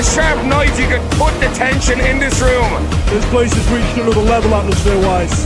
a sharp knife, you could cut the tension in this room. This place has reached another level atmosphere-wise.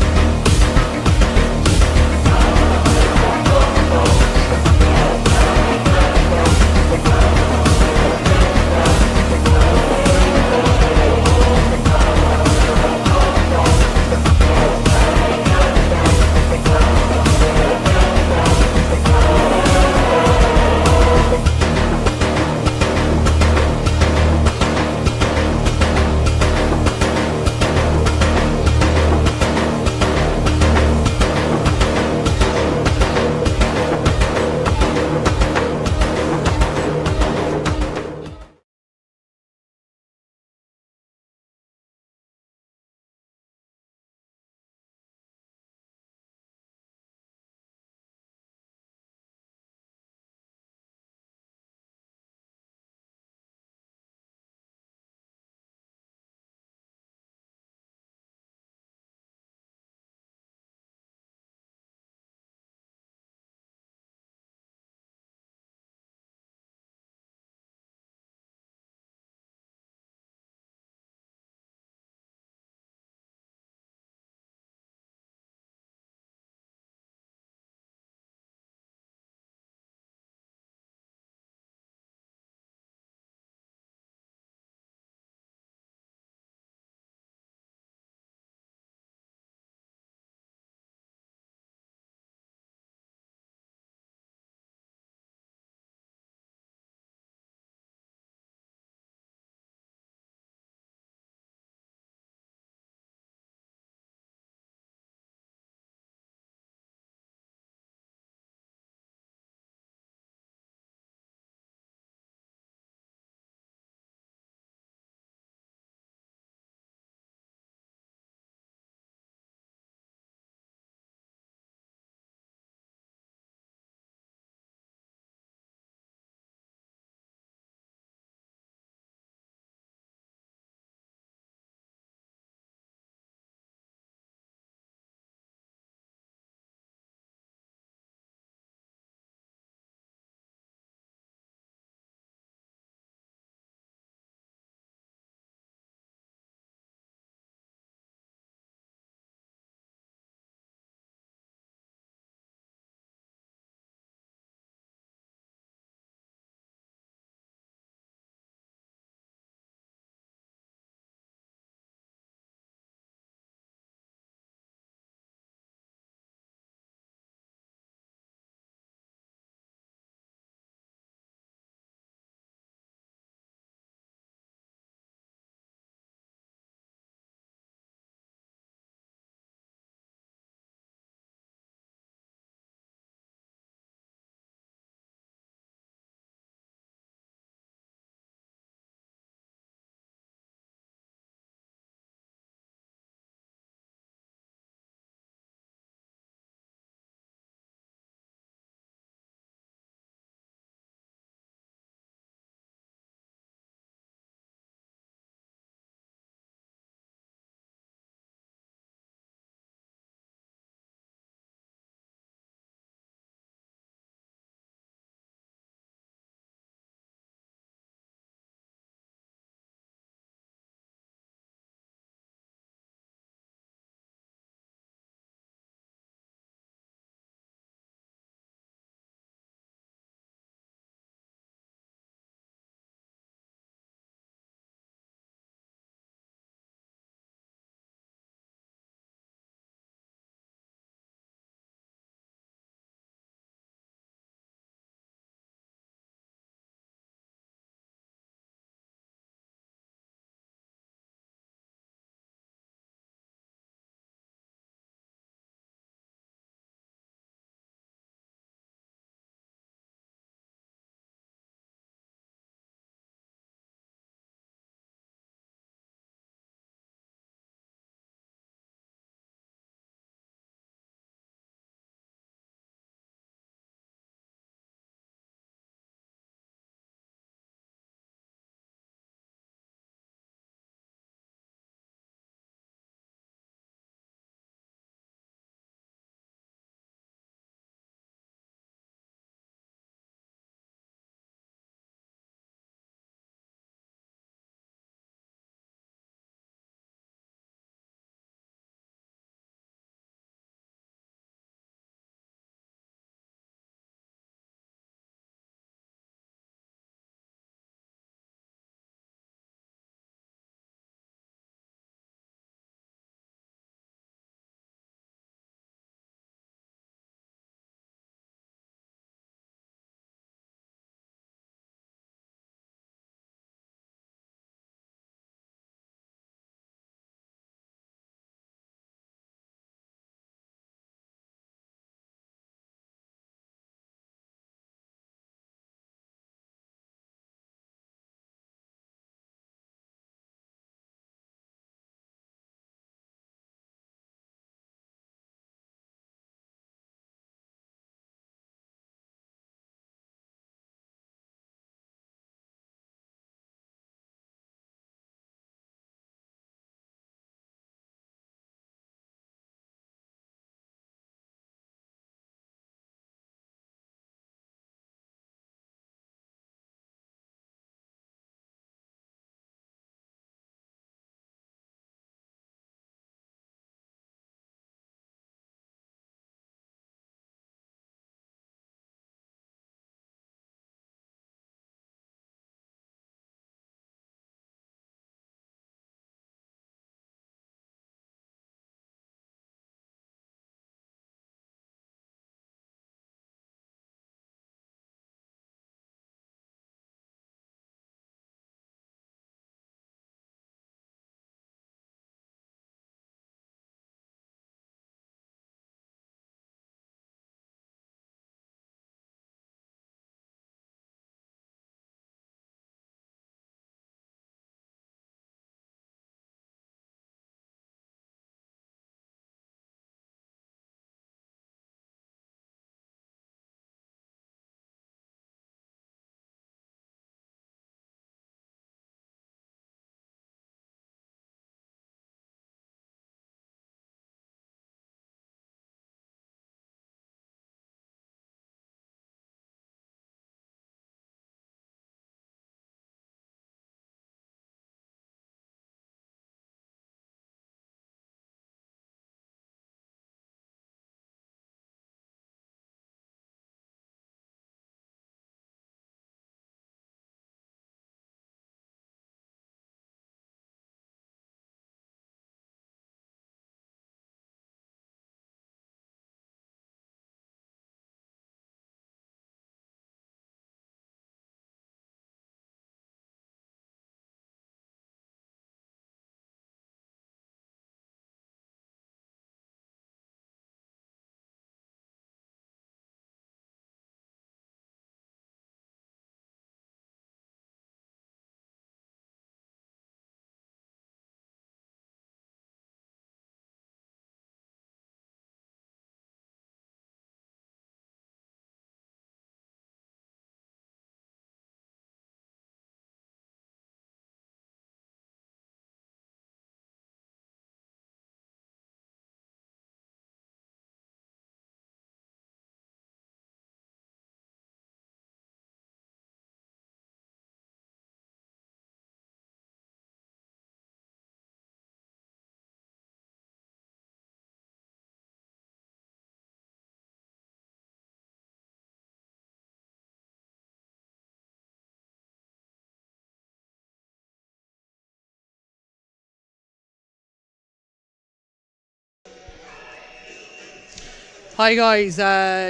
Hi guys,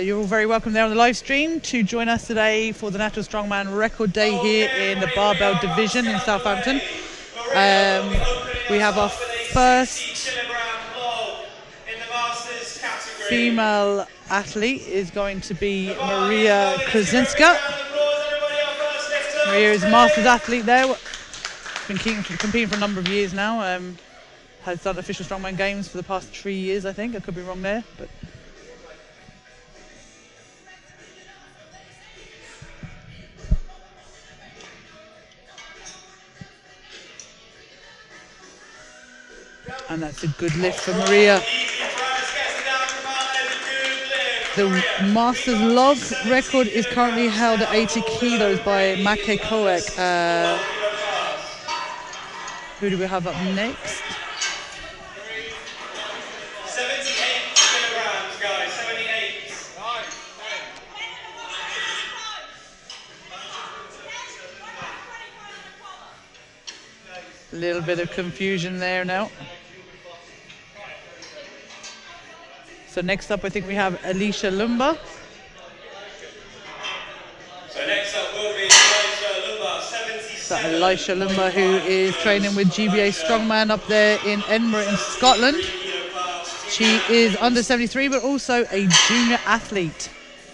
you're all very welcome there on the live stream to join us today for the Natural Strongman Record Day here in the Barbell Division in Southampton. We have our first female athlete is going to be Maria Krasinska. Maria is a Masters athlete there. Been competing for a number of years now. Has done official Strongman games for the past 3 years, I think. I could be wrong there, but. And that's a good lift for Maria. The Masters log record is currently held at 80 kilos by Make Koek. Who do we have up next? 78 kilograms, guys. 78. A little bit of confusion there now. So next up, I think we have Alicia Lumba. So next up will be Elisha Lumba, 77. So Alicia Lumba, who is training with GBA Strongman up there in Edinburgh in Scotland. She is under 73, but also a junior athlete.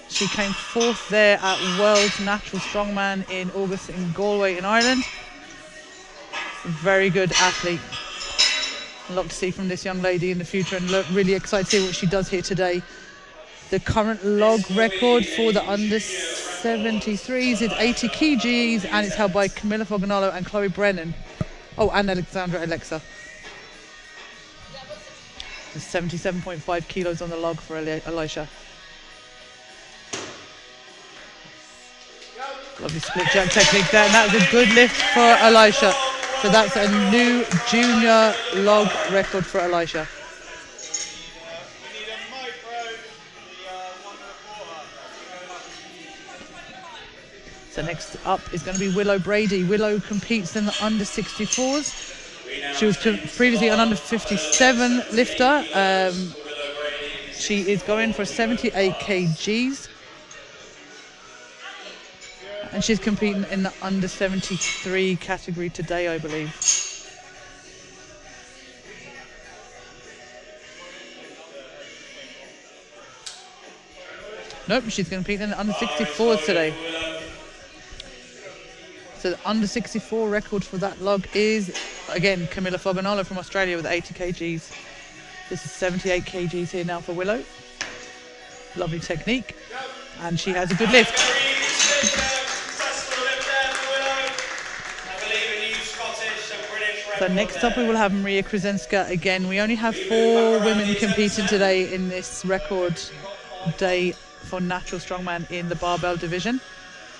She came fourth there at World Natural Strongman in August in Galway in Ireland. Very good athlete. A lot to see from this young lady in the future, and look, really excited to see what she does here today. The current log record for the under 73s is 80 kgs, and it's held by Camilla Foganalo and Chloe Brennan. Oh, and Alexandra Alexa. There's 77.5 kilos on the log for Elisha. Lovely split jump technique there, and that's a good lift for Elisha. So that's a new junior log record for Elisha. So next up is going to be Willow Brady. Willow competes in the under 64s. She was previously an under 57 lifter. She is going for 78 kgs. And she's competing in the under 73 category today, I believe. Nope, she's competing in the under 64s today. So the under 64 record for that log is, again, Camilla Foganalo from Australia with 80 kgs. This is 78 kgs here now for Willow. Lovely technique. And she has a good lift. So next up we will have Maria Krasinska again. We only have 4 women competing today in this record day for Natural Strongman in the Barbell Division.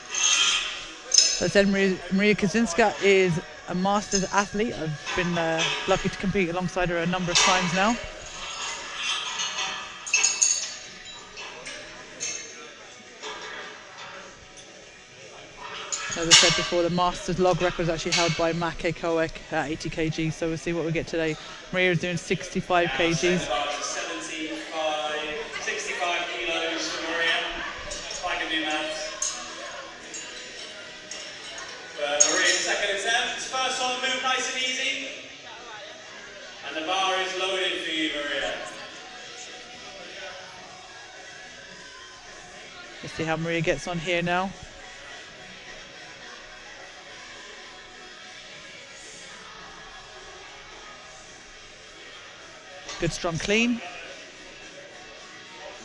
As I said, Maria Krasinska is a Masters athlete. I've been lucky to compete alongside her a number of times now. As I said before, the Masters log record is actually held by Make Koek at 80 kg, so we'll see what we get today. Maria is doing 65 kgs. 65 kilos for Maria. I can do maths. Maria's second attempt. First one, move nice and easy. And the bar is loaded for you, Maria. Let's see how Maria gets on here now. Good strong clean.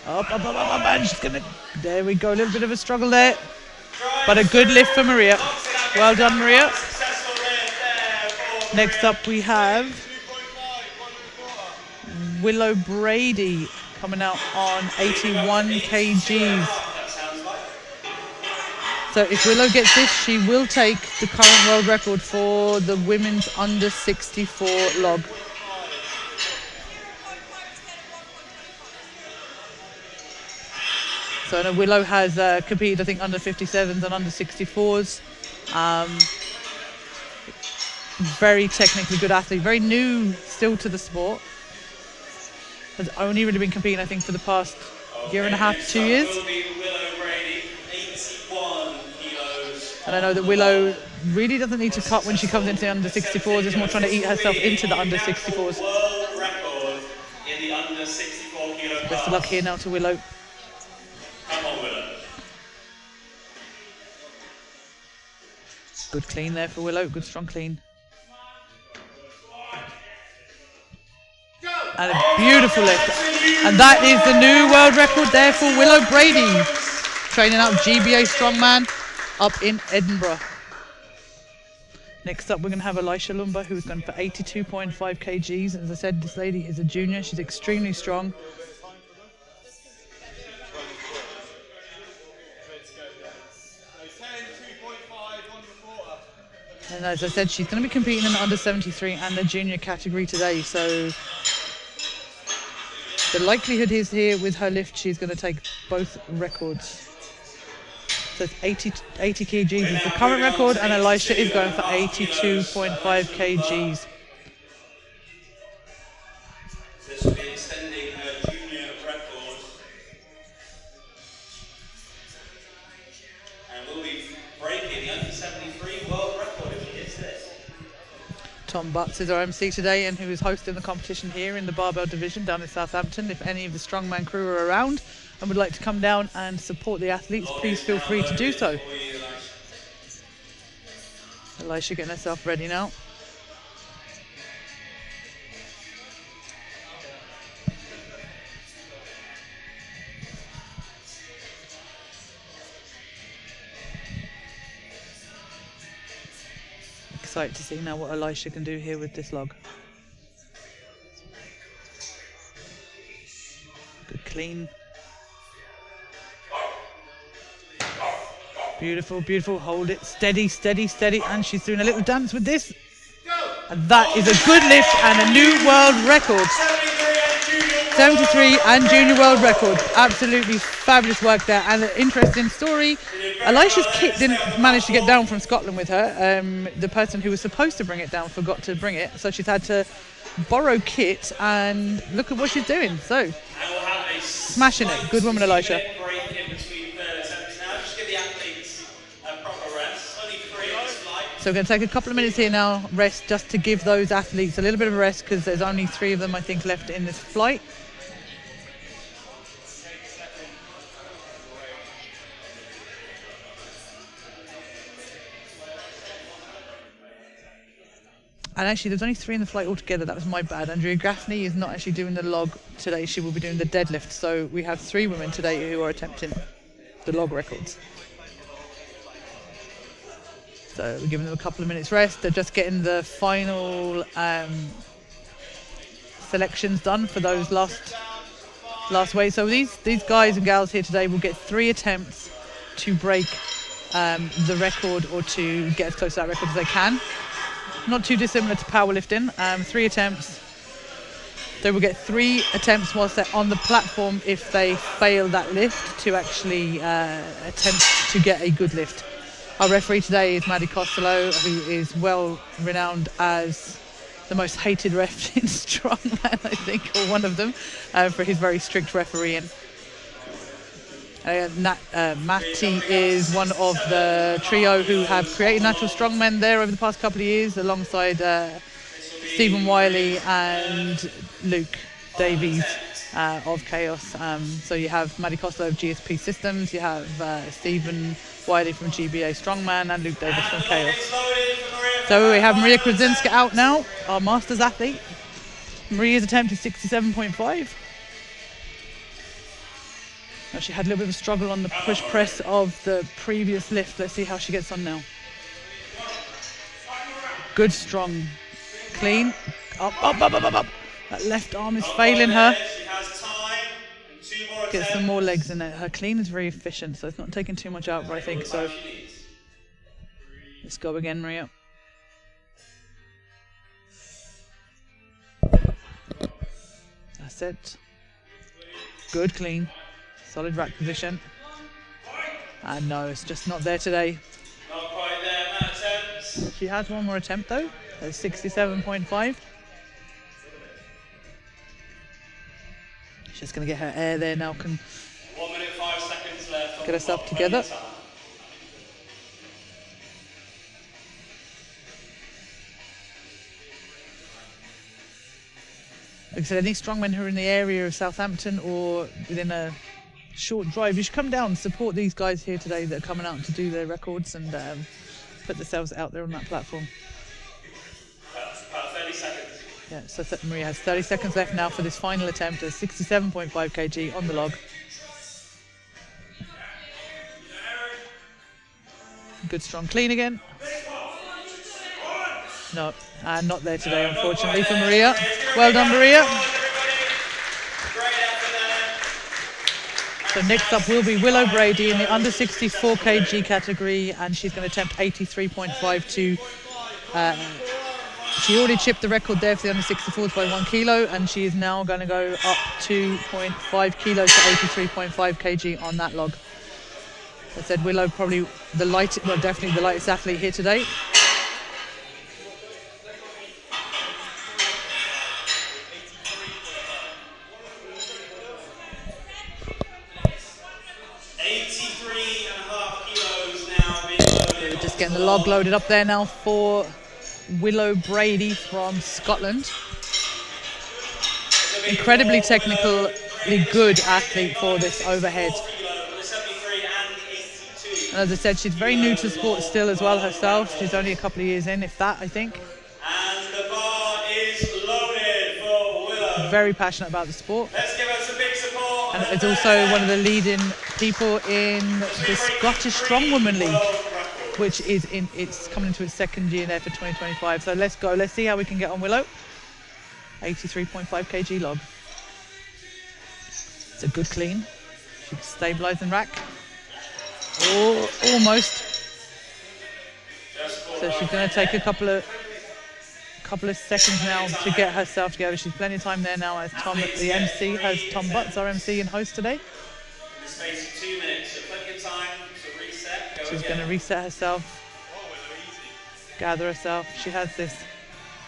Up, and she's gonna, there we go, a little bit of a struggle there. But a good lift for Maria. Well done, Maria. Next up we have Willow Brady coming out on 81 kgs. So if Willow gets this, she will take the current world record for the women's under 64 log. So I know Willow has competed, I think, under 57s and under 64s. Very technically good athlete, very new still to the sport. Has only really been competing, I think, for the past year and a half, 2 years. Will be Willow Brady, 81 kilos. And I know that Willow really doesn't need to cut when she comes into the under 64s. It's more trying to eat herself into the under 64s. World record in the under 64 kilo class. Best of luck here now to Willow. Come on, Willow. Good clean there for Willow. Good strong clean. And a beautiful lift. And that is the new world record there for Willow Brady. Training up GBA Strongman up in Edinburgh. Next up, we're going to have Elisha Lumba, who's gone for 82.5 kgs. As I said, this lady is a junior. She's extremely strong. And as I said, she's going to be competing in the under 73 and the junior category today. So the likelihood is here with her lift, she's going to take both records. So it's 80 kgs is the current record, and Elisha is going for 82.5 kgs. This will be extending her junior record. And will be breaking the under 73 world record if she hits this. Tom Butts is our MC today, and who is hosting the competition here in the barbell division down in Southampton. If any of the Strongman crew are around and would like to come down and support the athletes, please feel free to do so. Elisha getting herself ready now. Excited to see now what Elisha can do here with this log. Good clean. Beautiful, beautiful. Hold it. Steady, steady, steady. And she's doing a little dance with this. And that is a good lift and a new world record. 73 and junior world record. Absolutely fabulous work there. And an interesting story. Elisha's kit didn't manage to get down from Scotland with her. The person who was supposed to bring it down forgot to bring it. So she's had to borrow kit, and look at what she's doing. So, smashing it. Good woman, Elisha. So we're going to take a couple of minutes here now, rest, just to give those athletes a little bit of a rest, because there's only 3 of them, I think, left in this flight. And actually, there's only 3 in the flight altogether. That was my bad. Andrea Gaffney is not actually doing the log today. She will be doing the deadlift. So we have 3 women today who are attempting the log records. So we're giving them a couple of minutes rest. They're just getting the final selections done for those last weight. So these guys and gals here today will get 3 attempts to break the record, or to get as close to that record as they can. Not too dissimilar to powerlifting. 3 attempts. They will get 3 attempts whilst they're on the platform if they fail that lift, to actually attempt to get a good lift. Our referee today is Maddie Costello, who is well renowned as the most hated ref in Strongman, I think, or one of them, for his very strict refereeing. Matty is one of the trio who have created Natural Strongmen there over the past couple of years, alongside Stephen Wiley and Luke Davies of Chaos. So you have Maddie Costello of GSP Systems, you have Stephen Wiley from GBA Strongman, and Luke Davis from Chaos. So we have Maria Krasinska out now, our Masters athlete. Maria's attempt is 67.5. Now she had a little bit of a struggle on the push press of the previous lift. Let's see how she gets on now. Good, strong, clean. Up, up, up, up, up, up. That left arm is failing her. Get some more legs in it. Her clean is very efficient, so it's not taking too much out, but I think so. Let's go again, Maria. That's it. Good, clean. Solid rack position. And no, it's just not there today. Not quite there, Matt attempts. She has one more attempt though. That's 67.5. She's going to get her air there now. Get herself together. Like I said, any strongmen who are in the area of Southampton or within a short drive, you should come down and support these guys here today that are coming out to do their records and put themselves out there on that platform. About 30 seconds. Yeah, so Maria has 30 seconds left now for this final attempt at 67.5 kg on the log. Good strong clean again. No, not there today, unfortunately, for Maria. Well done, Maria. So next up will be Willow Brady in the under 64 kg category, and she's going to attempt 83.52. She already chipped the record there for the under 64s by 1 kilo, and she is now going to go up 2.5 kilos to 83.5 kg on that log. I said Willow probably definitely the lightest athlete here today. We're just getting the log loaded up there now for Willow Brady from Scotland. Incredibly technically good athlete for this overhead. And as I said, she's very new to the sport still as well herself. She's only a couple of years in, if that, I think. And the bar is loaded for Willow. Very passionate about the sport. Let's give us a big support. And is also one of the leading people in the Scottish Strongwoman League, which is it's coming into its second year there for 2025. So let's go. Let's see how we can get on Willow. 83.5 kg log. It's a good clean. She can stabilise and rack. Oh, almost. So she's going to take a couple of seconds now to get herself together. She's plenty of time there now, as Tom, the MC, has Tom Butts, our MC and host today. In the space of 2 minutes, so plenty of time to reset. She's going to reset herself, gather herself. She has this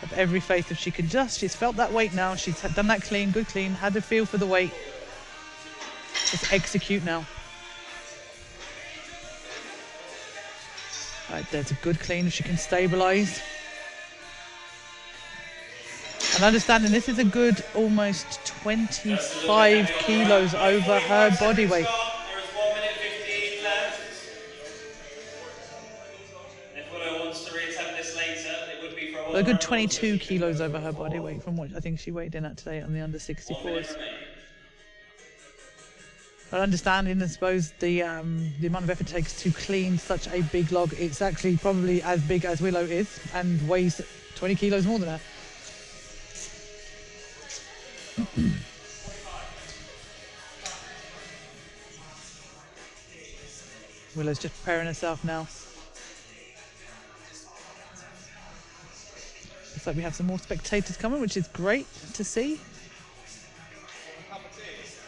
of every faith if she can she's felt that weight now. She's done that clean, good clean, had a feel for the weight. Just execute now. Right, there's a good clean if she can stabilise. And understanding this is a good almost 25 kilos over her body weight. There is 1 minute 15 left. If Willow wants to reattempt this later, it would be for A good 22 kilos over her body weight from what I think she weighed in at today on the under 64s. But understanding, I suppose, the amount of effort it takes to clean such a big log, it's actually probably as big as Willow is and weighs 20 kilos more than her. Willow's just preparing herself now. Looks like we have some more spectators coming, which is great to see.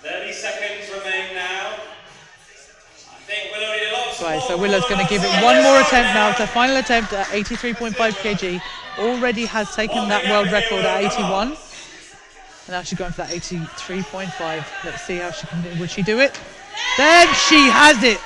30 seconds remain now. I think Willow need a lot of support. Right, so Willow's going to give it one more attempt now. It's her final attempt at 83.5 kg. Already has taken that world record at 81. And now she's going for that 83.5. Let's see how she can do. Would she do it? Then she has it.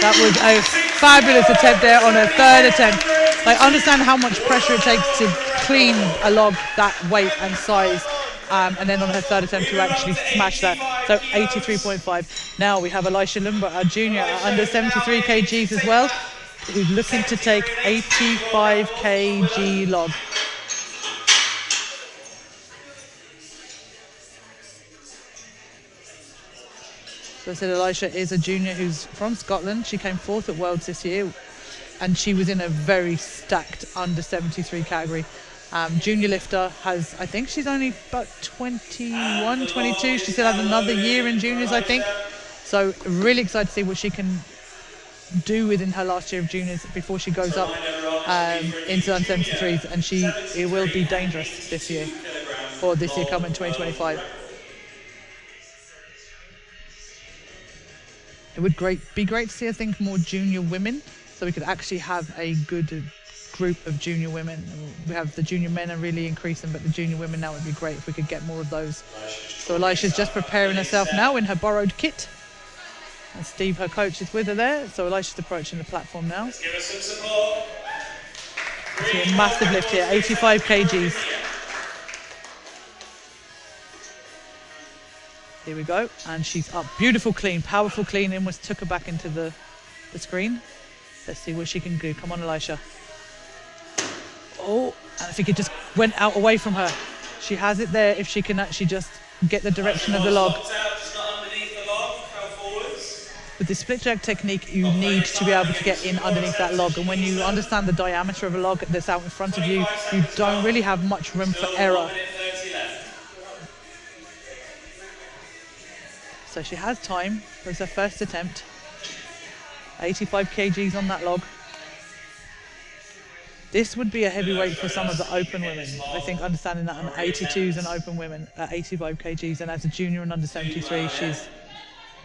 That was a fabulous attempt there on her third attempt. I understand how much pressure it takes to clean a log that weight and size. And then on her third attempt to actually smash that. So 83.5. Now we have Elisha Lumber, our junior, at under 73 kgs as well, who's looking to take 85 kg log. So I said Elisha is a junior who's from Scotland. She came fourth at Worlds this year, and she was in a very stacked under 73 category. Junior lifter has, I think she's only about 21, 22. She still has another year in juniors, I think. So really excited to see what she can do within her last year of juniors before she goes up into under 73s. And it will be dangerous this year, or this year coming 2025. It would be great to see, I think, more junior women, so we could actually have a good group of junior women. We have the junior men are really increasing, but the junior women now would be great if we could get more of those. So Elisha's just preparing herself now in her borrowed kit. And Steve, her coach, is with her there. So Elisha's approaching the platform now. Let's give her some support. See a massive lift here, 85 kgs. Here we go, and she's up. Beautiful clean, powerful clean. Almost took her back into the screen. Let's see what she can do. Come on, Elisha. Oh, and I think it just went out away from her. She has it there if she can actually just get the direction of the log. With the split jerk technique, you need to be able to get in underneath that log. And when you understand the diameter of a log that's out in front of you, you don't really have much room for error. So she has time. It was her first attempt. 85 kgs on that log. This would be a heavyweight for some of the open women. I think understanding that an 82s and open women at 85 kgs, and as a junior and under 73,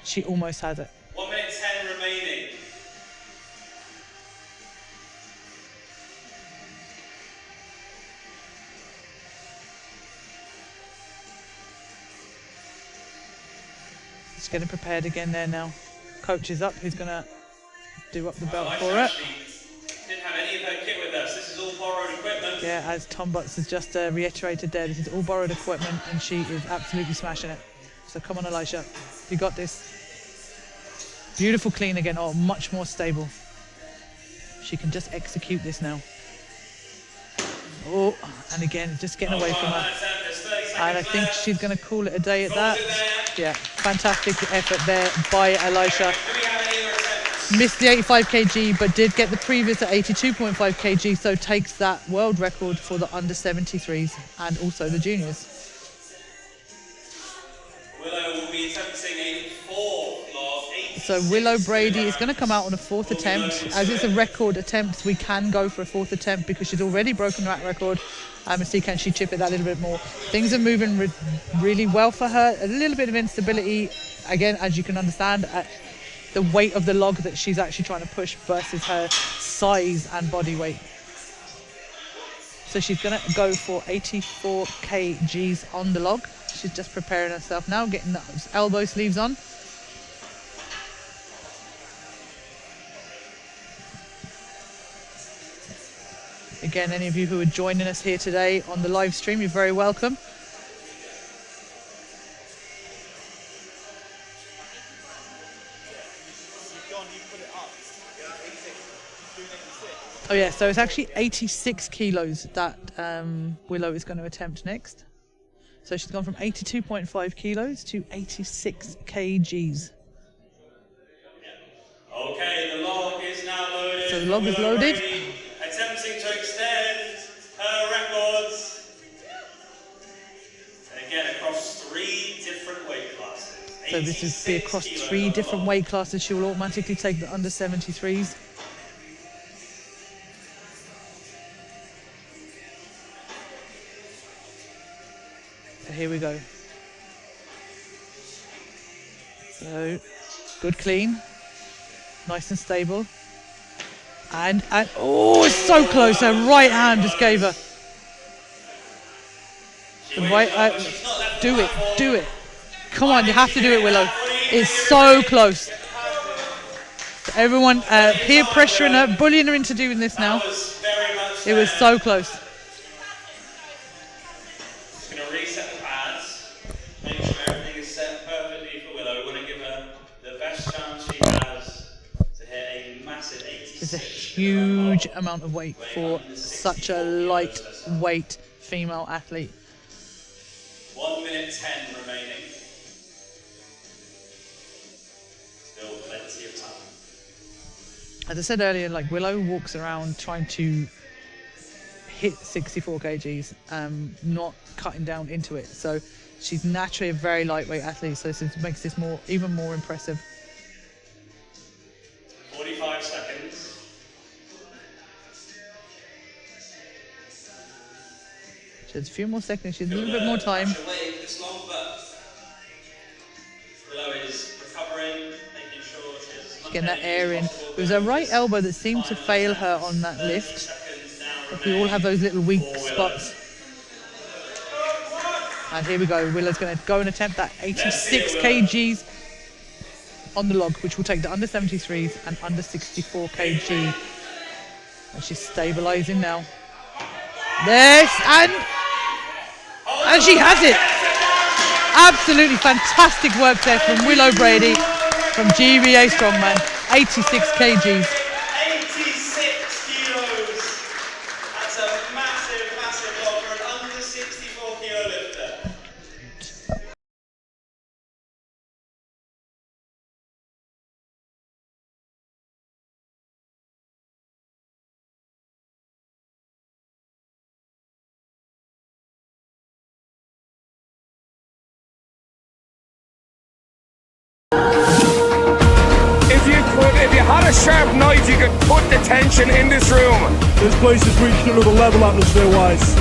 she almost has it. 1 minute 10 remaining. Just getting prepared again there now. Coach is up, who's going to do up the belt for her. Didn't have any of her kit with us. This is all borrowed equipment. Yeah, as Tom Butts has just reiterated there, this is all borrowed equipment and she is absolutely smashing it. So come on, Elisha, you got this. Beautiful clean again, oh, much more stable. She can just execute this now. Oh, and again, just getting away from her. And I think she's going to call it a day at that. Yeah, fantastic effort there by Elisha. Missed the 85 kg, but did get the previous at 82.5 kg, so takes that world record for the under 73s and also the juniors. Willow will be attempting a fourth log. So Willow Brady is going to come out on a fourth attempt. As it's a record attempt, we can go for a fourth attempt because she's already broken that record. And see, can she chip it that little bit more? Things are moving really well for her. A little bit of instability, again, as you can understand, at the weight of the log that she's actually trying to push versus her size and body weight. So she's going to go for 84 kgs on the log. She's just preparing herself now, getting those elbow sleeves on. Again, any of you who are joining us here today on the live stream, you're very welcome. Oh yeah, so it's actually 86 kilos that Willow is going to attempt next. So she's gone from 82.5 kilos to 86 kgs. Okay, the log is now loaded. So the log is loaded. Attempting to extend her records. And again, across 3 different weight classes. So this is be across 3 different weight classes. She will automatically take the under 73s. So here we go. So good clean, nice and stable. And oh, it's so close. Her right hand just gave her. The right, do it. Come on, you have to do it, Willow. It's so close. So everyone peer pressuring her, bullying her into doing this now. It was so close. Just going to reset the pads. Make sure everything is set perfectly for Willow. We want to give her the best chance she has to hit a massive 86. It's a huge amount of weight for such a lightweight female athlete. 1 minute 10 remaining. Still plenty of time. As I said earlier, like Willow walks around trying to hit 64 kgs, not cutting down into it. So she's naturally a very lightweight athlete, so this makes this even more impressive. 45 seconds. She has a few more seconds, she has a little bit more time. Waiting this long, but Willow is recovering, making sure she's Getting that air in. It was her right elbow that seemed to fail her on that lift. We all have those little weak spots. And here we go. Willow's going to go and attempt that 86 kgs on the log, which will take the under 73s and under 64 kg. And she's stabilising now. Yes, and she has it. Absolutely fantastic work there from Willow Brady from GBA Strongman. 86 kgs. 86 kilos. That's a massive, massive log for an under 64 kilo lifter. If you had a sharp knife, you could cut the tension in this room. This place has reached another level atmosphere-wise.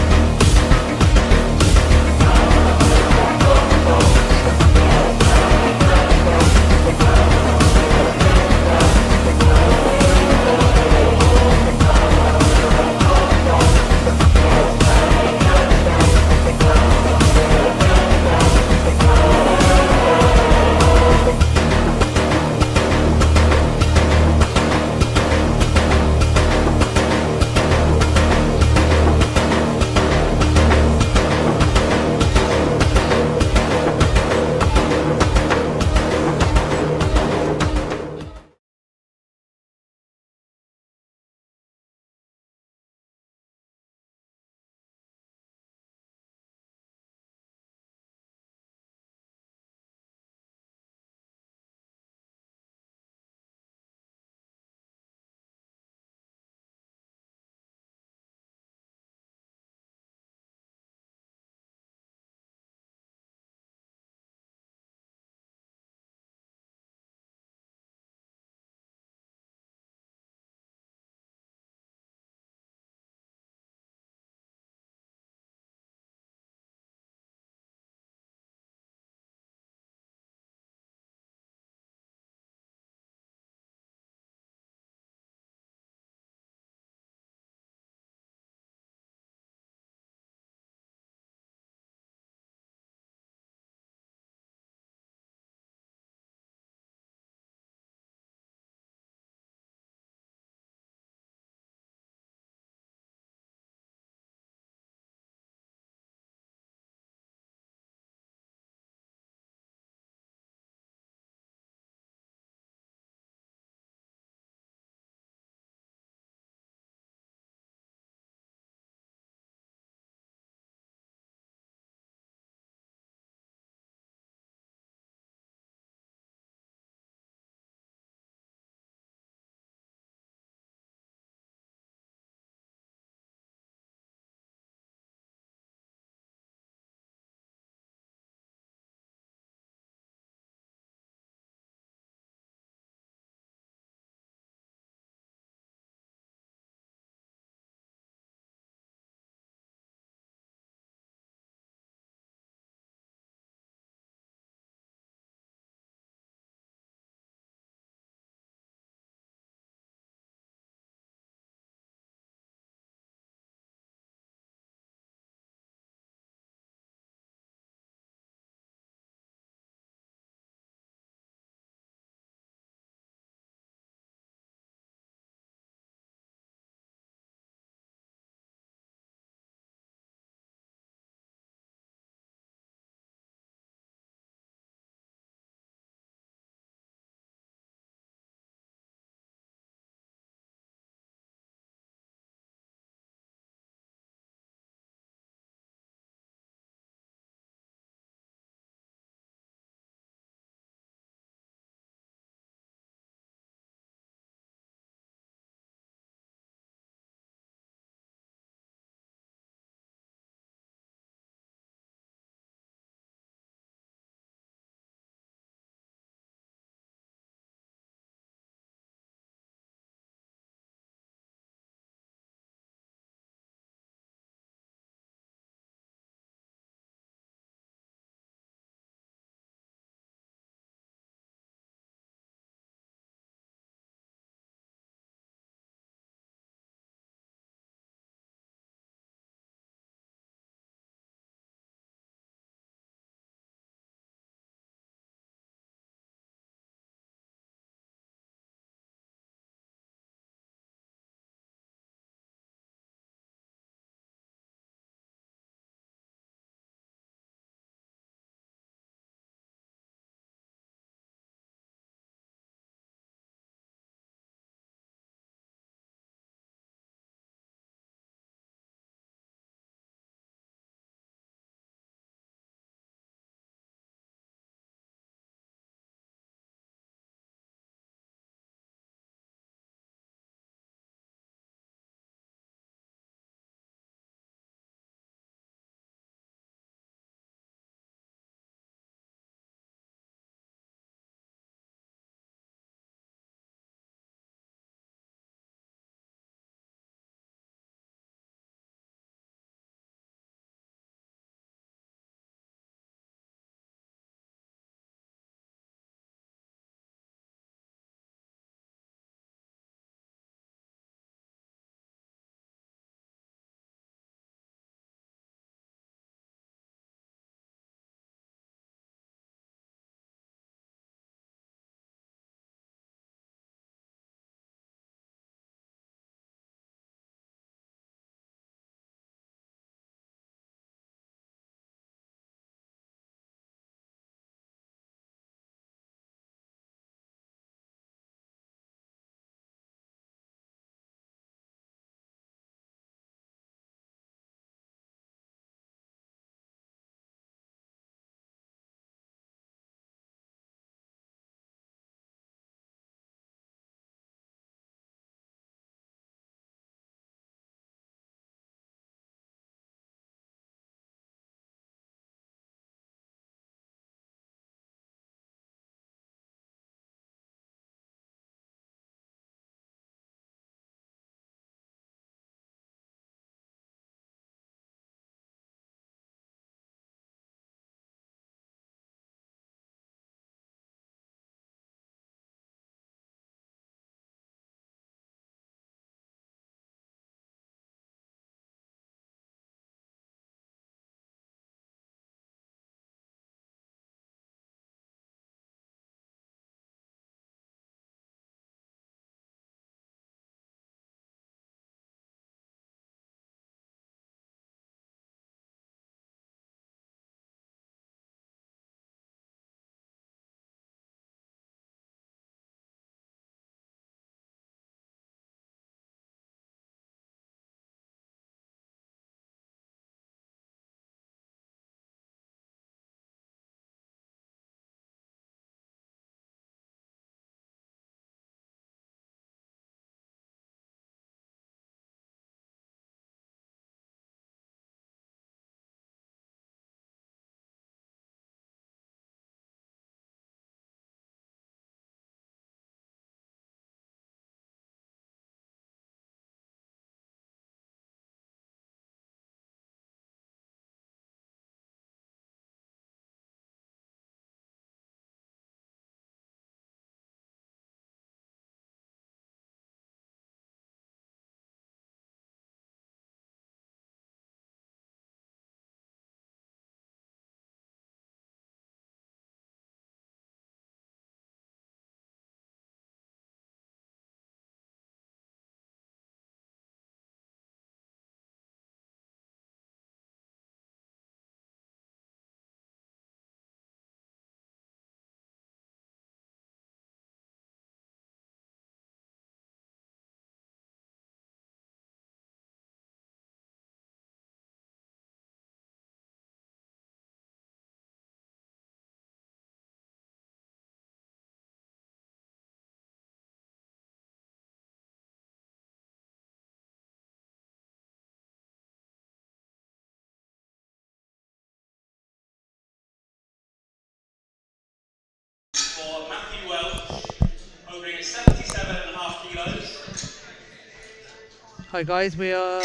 Hi guys, we are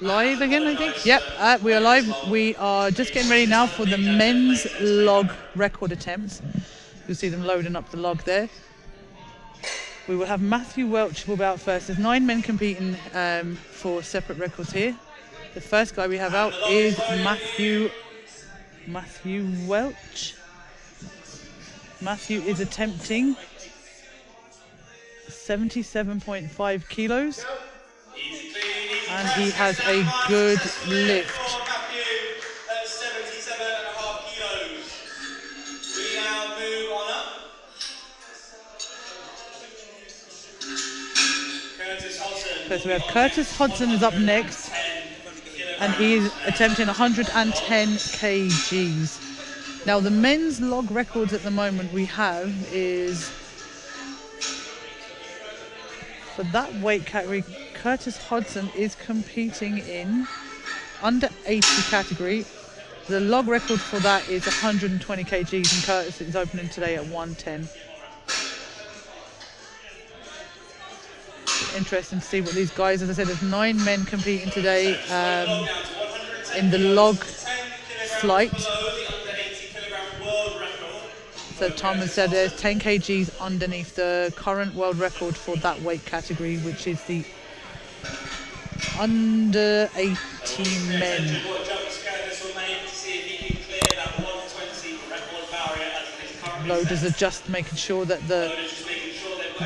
live again, I think. Yep, we are live. We are just getting ready now for the men's log record attempts. You'll see them loading up the log there. We will have Matthew Welch will be out first. There's 9 men competing for separate records here. The first guy we have out is Matthew Welch. Matthew is attempting 77.5 kilos. And he has a good lift. At 77.5 kilos. We now move on up. Curtis Hodson. So we have Curtis Hodson is up next, and he's attempting 110 kgs. Now the men's log records at the moment we have is, for that weight category, Curtis Hodson is competing in under 80 category. The log record for that is 120 kgs, and Curtis is opening today at 110. Interesting to see what these guys, as I said, there's 9 men competing today in the log flight. So Tom has said there's 10 kgs underneath the current world record for that weight category, which is the under 18 men. Loaders are just making sure that the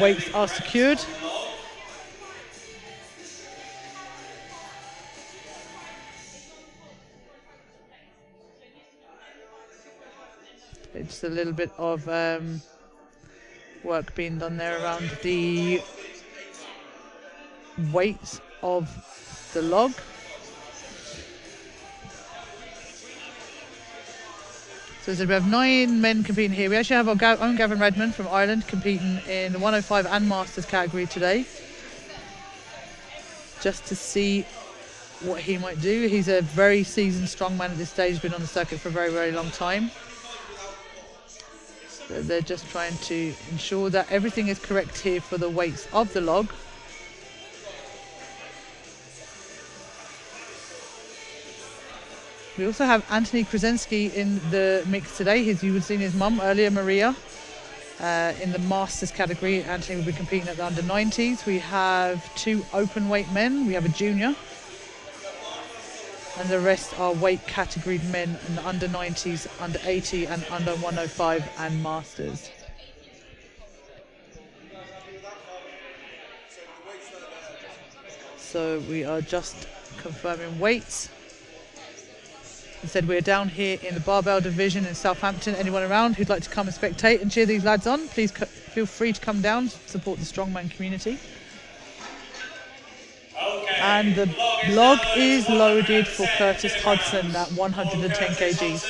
weights are secured. It's a little bit of work being done there around the weights of the log. So we have 9 men competing here. We actually have our own Gavin Redmond from Ireland competing in the 105 and Masters category today, just to see what he might do. He's a very seasoned strongman at this stage, been on the circuit for a very, very long time. So they're just trying to ensure that everything is correct here for the weights of the log. We also have Anthony Krasinski in the mix today. You would have seen his mum earlier, Maria, in the Masters category. Anthony will be competing at the under 90s. We have 2 open weight men. We have a junior. And the rest are weight category men in the under 90s, under 80 and under 105 and Masters. So we are just confirming weights. I said we're down here in the barbell division in Southampton. Anyone around who'd like to come and spectate and cheer these lads on, please feel free to come down, support the strongman community. Okay. And the log is loaded for Curtis Hodson at 110 kgs.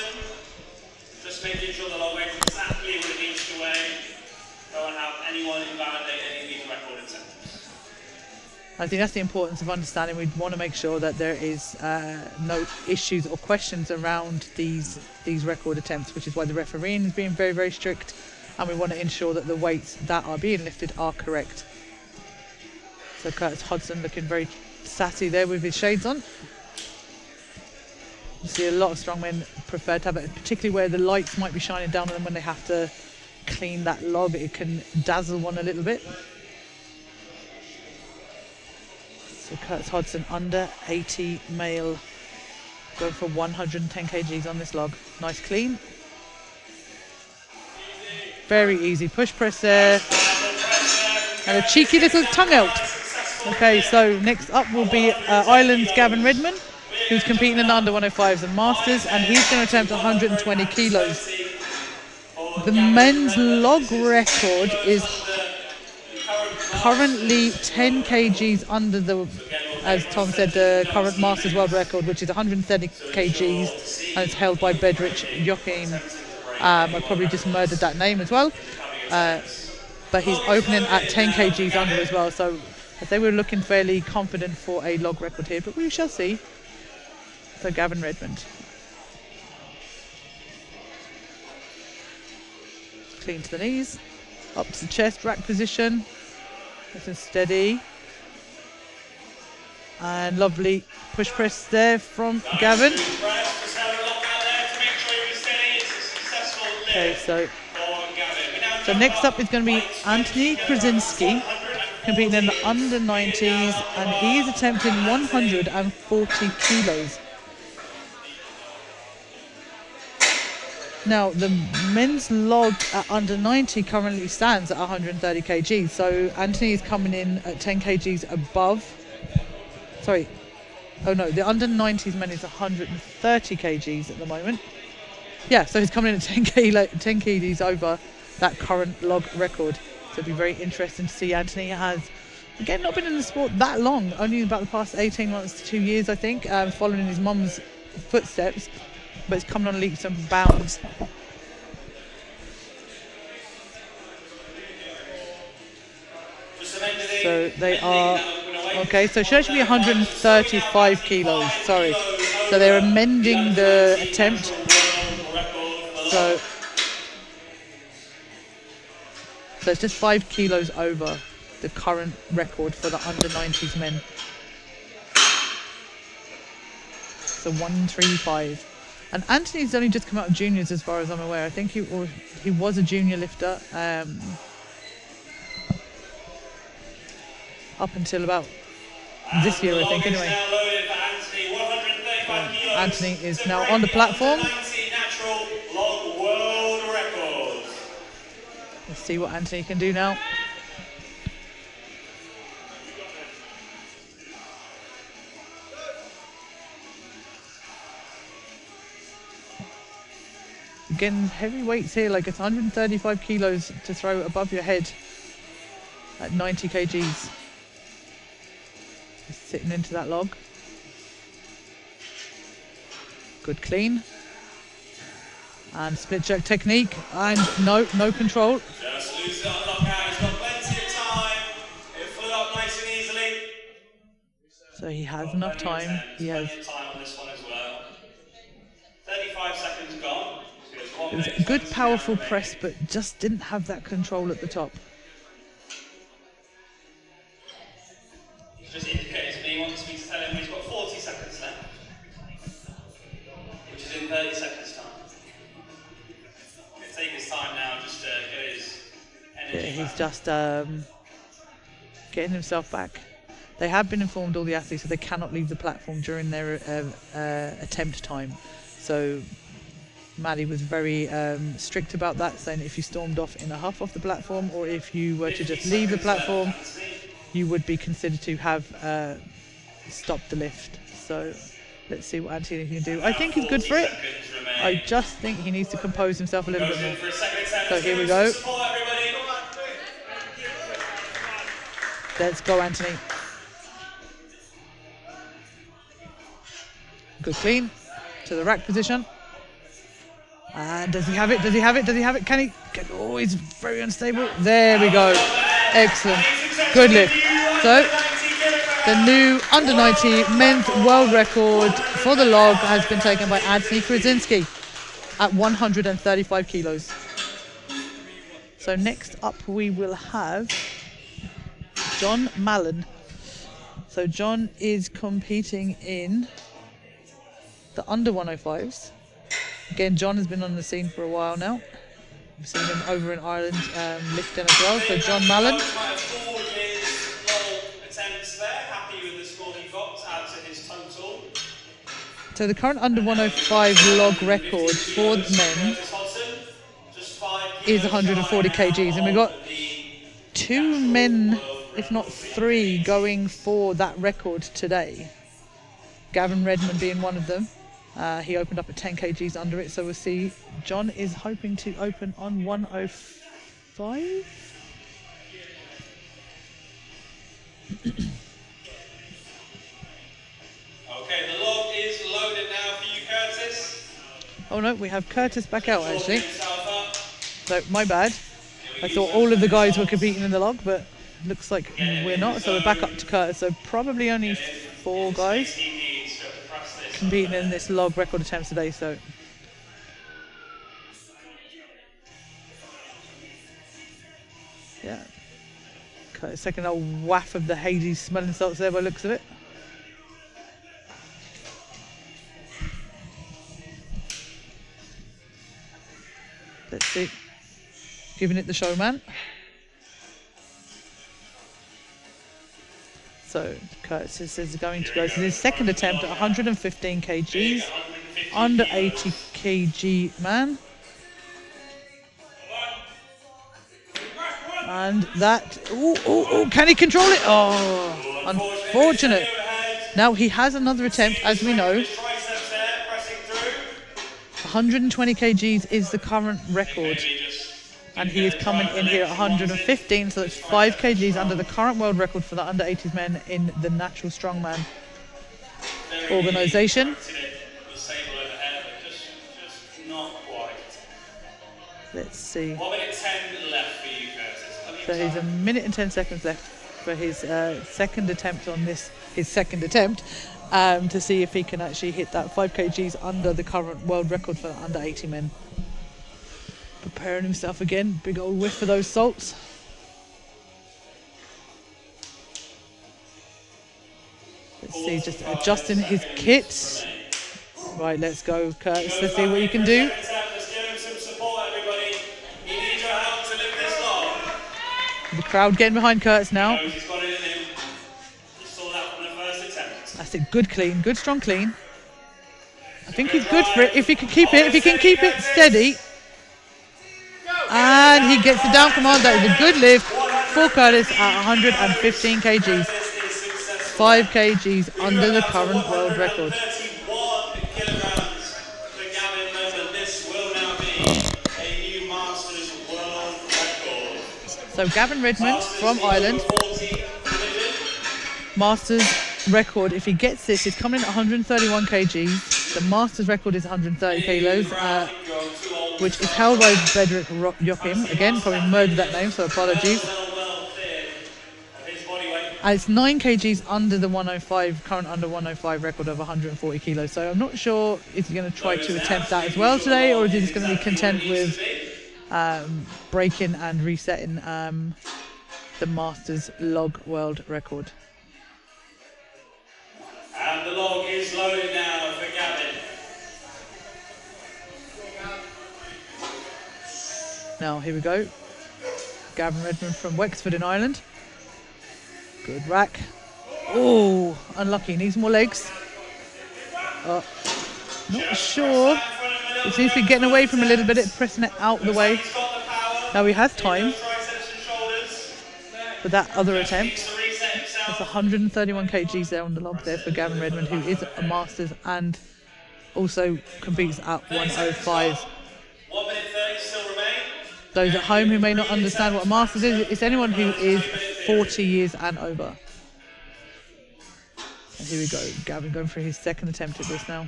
Just making sure the log weighs exactly what it needs to weigh. Don't have anyone invalidate any of these record attempts. I think that's the importance of understanding. We want to make sure that there is no issues or questions around these record attempts, which is why the refereeing is being very, very strict, and we want to ensure that the weights that are being lifted are correct. So Curtis Hodson looking very sassy there with his shades on. You see a lot of strongmen prefer to have it, particularly where the lights might be shining down on them when they have to clean that log. It can dazzle one a little bit. So Curtis Hodson, under 80 male, going for 110 kgs on this log. Nice clean. Very easy push press there. And a cheeky little tongue out. Okay, so next up will be Ireland's Gavin Redmond, who's competing in the under 105s and Masters, and he's going to attempt 120 kilos. The men's log record is currently 10 kgs under the, as Tom said, the current Masters world record, which is 130 kgs, and it's held by Bedrich Joachim. I probably just murdered that name as well. But he's opening at 10 kgs under as well, so I think we're looking fairly confident for a log record here, but we shall see. So Gavin Redmond. Clean to the knees, up to the chest, rack position. This is steady. And lovely push press there from Gavin. Okay, so next up is going to be Anthony Krasinski, competing in the under 90s, and he is attempting 140 kilos. Now, the men's log at under 90 currently stands at 130 kgs, so Anthony is coming in at 10 kgs above. Sorry. Oh no, the under 90s men is 130 kgs at the moment. Yeah, so he's coming in at 10 kgs over that current log record. So it'll be very interesting to see. Anthony has, again, not been in the sport that long, only about the past 18 months to 2 years, I think, following in his mum's footsteps, but it's coming on leaps and bounds. So they are, okay, so it should actually be 135 kilos, sorry. So they're amending the attempt. So it's just 5 kilos over the current record for the under 90s men. So 135. And Anthony's only just come out of juniors as far as I'm aware. I think he was a junior lifter up until about this year, I think, anyway. Anthony is now on the platform. Let's see what Anthony can do now. Again, heavy weights here, like it's 135 kilos to throw above your head at 90 kgs. Just sitting into that log. Good clean. And split jerk technique, and no control. Just lose it on lockout, he's got plenty of time. He'll fill up nice and easily. So he has enough time. He has. Time on this one as well. 35 seconds gone. It was a good, powerful press, but just didn't have that control at the top. He's just indicated to me he wants me to tell him he's got 40 seconds left, which is in 30 seconds time. Take his time now, just to get his energy He's back. just getting himself back. They have been informed, all the athletes, that they cannot leave the platform during their attempt time. So Maddie was very strict about that, saying if you stormed off in a huff off the platform, or if you were to just leave the platform, you would be considered to have stopped the lift. So let's see what Anthony can do. I think he's good for it. I just think he needs to compose himself a little bit more. So here we go. Let's go, Anthony. Good clean to the rack position. And does he have it? Does he have it? Does he have it? Can he? Oh, he's very unstable. There we go. Excellent. Good lift. So the new under 90 men's world record for the log has been taken by Anthony Krasinski at 135 kilos. So next up we will have John Mallon. So John is competing in the under 105s. Again, John has been on the scene for a while now. We've seen him over in Ireland lifting as well. So John Mallon. So the current under 105 log record for the men is 140 kgs, and we've got 2 men, if not 3, going for that record today. Gavin Redmond being one of them. He opened up at 10 kgs under it, so we'll see. John is hoping to open on 105. Okay, the log is loaded now for you, Curtis. Oh no, we have Curtis back out actually. So my bad. I thought all of the guys were competing in the log, but looks like we're not. So we're back up to Curtis. So probably only 4 guys competing in this log record attempts today. So yeah, Curtis taking a waff of the hazy smelling salts there by the looks of it. see. Giving it the showman. So Curtis is going to go to his second attempt at 115 kgs, under 80 kg man. And that, can he control it? Oh, unfortunate. Now he has another attempt, as we know. 120 kgs is the current record. And he is coming in here at 115, so that's 5 kgs under the current world record for the under 80s men in the natural strongman organisation. Let's see. 1 minute 10 left for you, Curtis. So he's 1 minute and 10 seconds left for his second attempt on this, to see if he can actually hit that 5 kgs under the current world record for the under 80 men. Preparing himself again, big old whiff for those salts. Let's see, just adjusting his kit. Right, let's go, Curtis. Let's see what you can do. The crowd getting behind Curtis now. That's it, good clean, good strong clean. I think he's good for it. If he can keep it steady. And he gets the down command. That is a good lift for Curtis at 115 kgs. 5 kgs under the current world record. So Gavin Redmond from Ireland. Masters record, if he gets this, is coming in at 131 kgs. The Masters record is 130 kilos, which is held by Bedrick Joachim. Again, probably murdered that name, so apologies. And it's 9 kgs under the 105, current under 105 record of 140 kilos. So I'm not sure if he's going to try to attempt that as well today, or is he just going to be content with breaking and resetting the Masters log world record. And the log is loaded now for Gavin. Now, here we go. Gavin Redmond from Wexford in Ireland. Good rack. Oh, unlucky. Needs more legs. Not sure. It seems to be getting away from a little bit, pressing it out of the way. Now he has time for that other attempt. That's 131 kgs there on the log there for Gavin Redmond, who is a Masters and also competes at 105. 1 minute 30 still remain. Those at home who may not understand what a Masters is, it's anyone who is 40 years and over. And here we go, Gavin going for his second attempt at this now.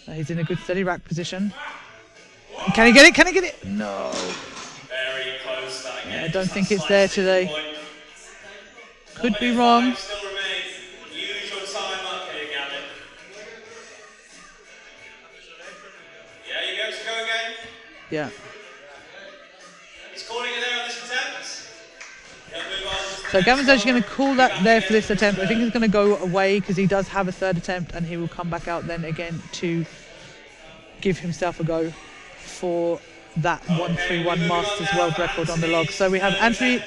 He's in a good steady rack position. Can he get it? Can he get it? No. Very close. I don't think it's there today. Could be wrong. Still remain. Use your time up here, Gavin. Yeah, you go to go again. Yeah. He's calling it there on this attempt. Move on. So Gavin's actually going to call that there for this attempt. I think he's going to go away because he does have a third attempt, and he will come back out then again to give himself a go for that 131 Masters world record on the log. So we have Anthony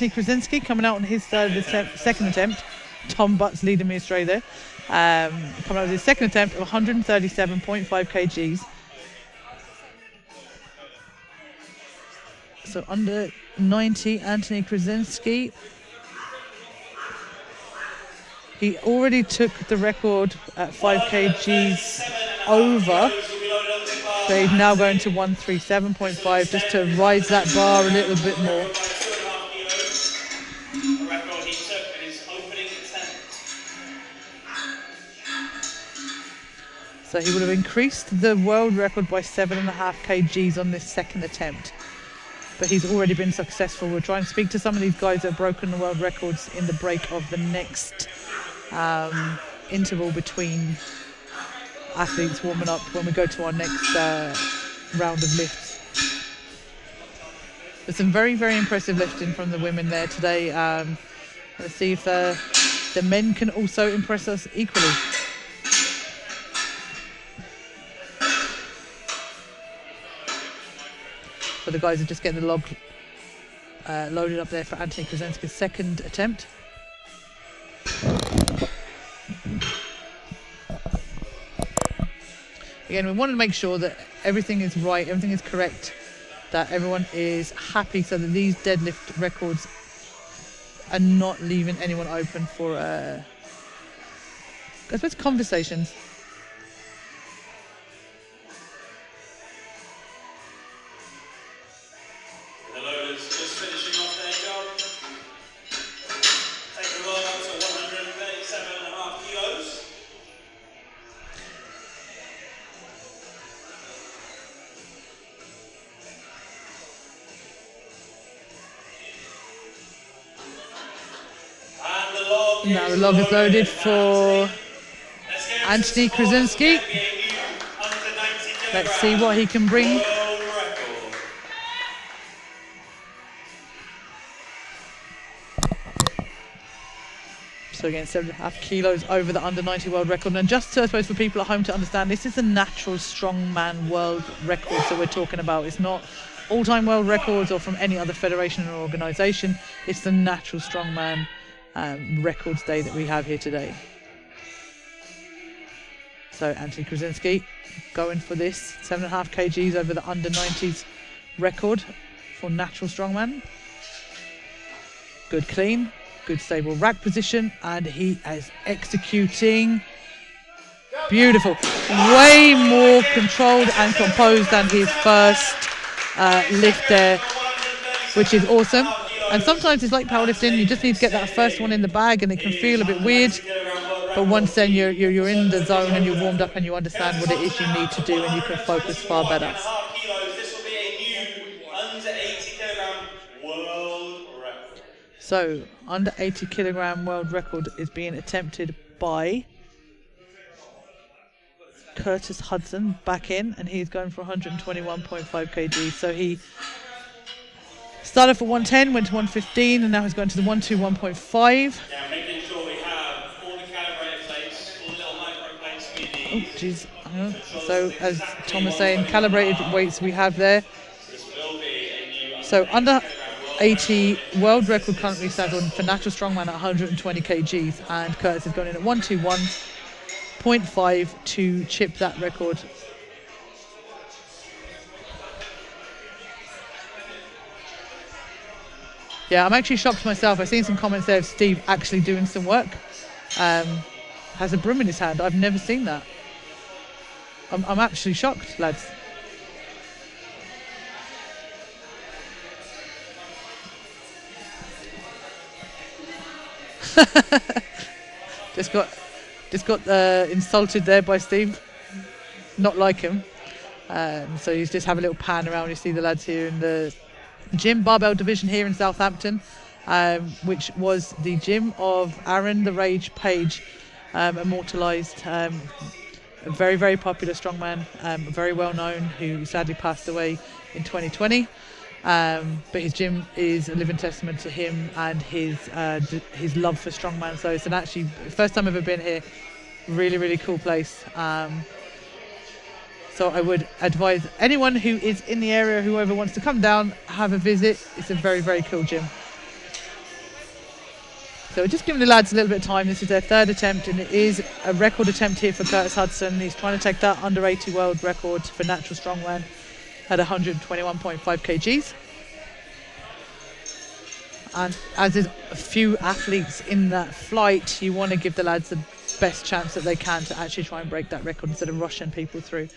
Krasinski coming out on his second attempt. Tom Butts leading me astray there. Coming out with his second attempt of 137.5 kgs. So under 90, Anthony Krasinski. He already took the record at 5 kgs over. So he's now going to 137.5 just to rise that bar a little bit more. So he would have increased the world record by 7.5 kgs on this second attempt. But he's already been successful. We'll try and speak to some of these guys that have broken the world records in the break of the next interval between athletes warming up when we go to our next round of lifts. There's some very, very impressive lifting from the women there today. Let's see if the men can also impress us equally. But the guys are just getting the log loaded up there for Anthony Krasinski's second attempt. Again, we want to make sure that everything is right, everything is correct, that everyone is happy, so that these deadlift records are not leaving anyone open for, I suppose, conversations. The loaders just finishing off their job. Taking the log up to 137.5 kilos. Now the log is loaded for Anthony Krasinski. Let's see what he can bring. So again, 7.5 kilos over the under 90 world record. And just to, I suppose, for people at home to understand, this is a natural strongman world record that we're talking about. It's not all-time world records or from any other federation or organisation. It's the natural strongman records day that we have here today. So Anthony Krasinski going for this 7.5 kgs over the under 90s record for natural strongman. Good clean, good stable rack position, and he is executing beautiful. Way more controlled and composed than his first lift there, which is awesome. And sometimes it's like powerlifting, you just need to get that first one in the bag and it can feel a bit weird. But once then you're in the zone and you're warmed up and you understand what it is you need to do, and you can focus far better. This will be a new under 80 kilogram world record. So, under 80 kilogram world record is being attempted by Curtis Hudson back in, and he's going for 121.5 kg. So he started for 110, went to 115, and now he's going to the 121.5. Yeah, making sure we have all the calibrated plates, all the little micro plates we need. Oh, jeez. So, as Tom was saying, calibrated weights we have there. This will be a new So, under 80 world record currently stands on for natural strongman at 120 kgs, and Curtis is going in at 121.5 to chip that record. Yeah, I'm actually shocked myself. I've seen some comments there of Steve actually doing some work. Has a broom in his hand. I've never seen that. I'm actually shocked, lads. just got insulted there by Steve. Not like him. So he's just having a little pan around. You see the lads here in the gym barbell division here in Southampton, which was the gym of Aaron the Rage Page, immortalised, a very, very popular strongman, very well known, who sadly passed away in 2020. But his gym is a living testament to him and his love for strongman. So it's actually first time I've ever been here. Really, really cool place. So I would advise anyone who is in the area, whoever wants to come down, have a visit. It's a very, very cool gym. So we're just giving the lads a little bit of time. This is their third attempt, and it is a record attempt here for Curtis Hudson. He's trying to take that under 80 world record for natural strongman at 121.5 kgs. And as there's a few athletes in that flight, you want to give the lads the best chance that they can to actually try and break that record instead of rushing people through.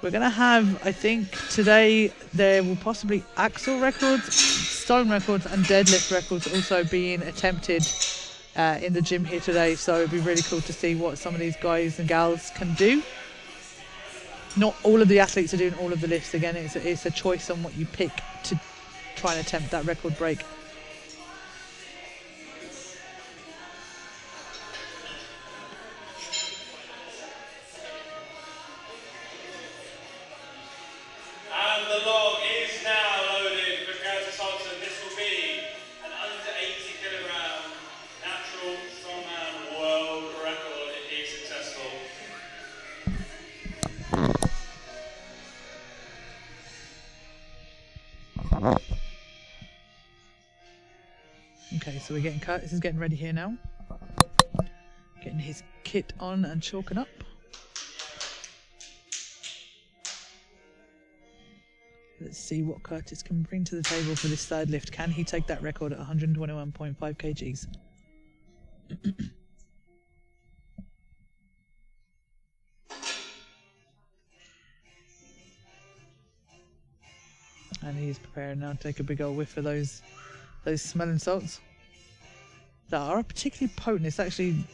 We're going to have, I think, today there will possibly axle records, stone records and deadlift records also being attempted in the gym here today. So it'd be really cool to see what some of these guys and gals can do. Not all of the athletes are doing all of the lifts. Again, it's a choice on what you pick to try and attempt that record break. And the log is now loaded for Curtis Hudson. This will be an under 80 kilogram natural strongman world record if he's successful. So we're getting Curtis is getting ready here now. Getting his kit on and chalking up. Let's see what Curtis can bring to the table for this third lift. Can he take that record at 121.5 kgs? And he's preparing now to take a big old whiff of those smelling salts that are particularly potent. It's actually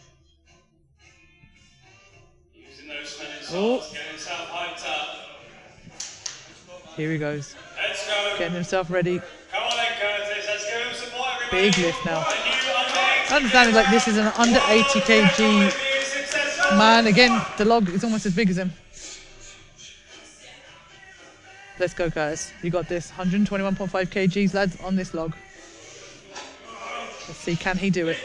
using those smelling salts, getting himself hyped up. Here he goes. Let's go. Getting himself ready. Come on then, Curtis. Let's give him some more, everybody. Big lift now. Understanding like this is an under 80 kg man. Again, the log is almost as big as him. Let's go, Curtis. You got this. 121.5 kgs, lads, on this log. Let's see, can he do it?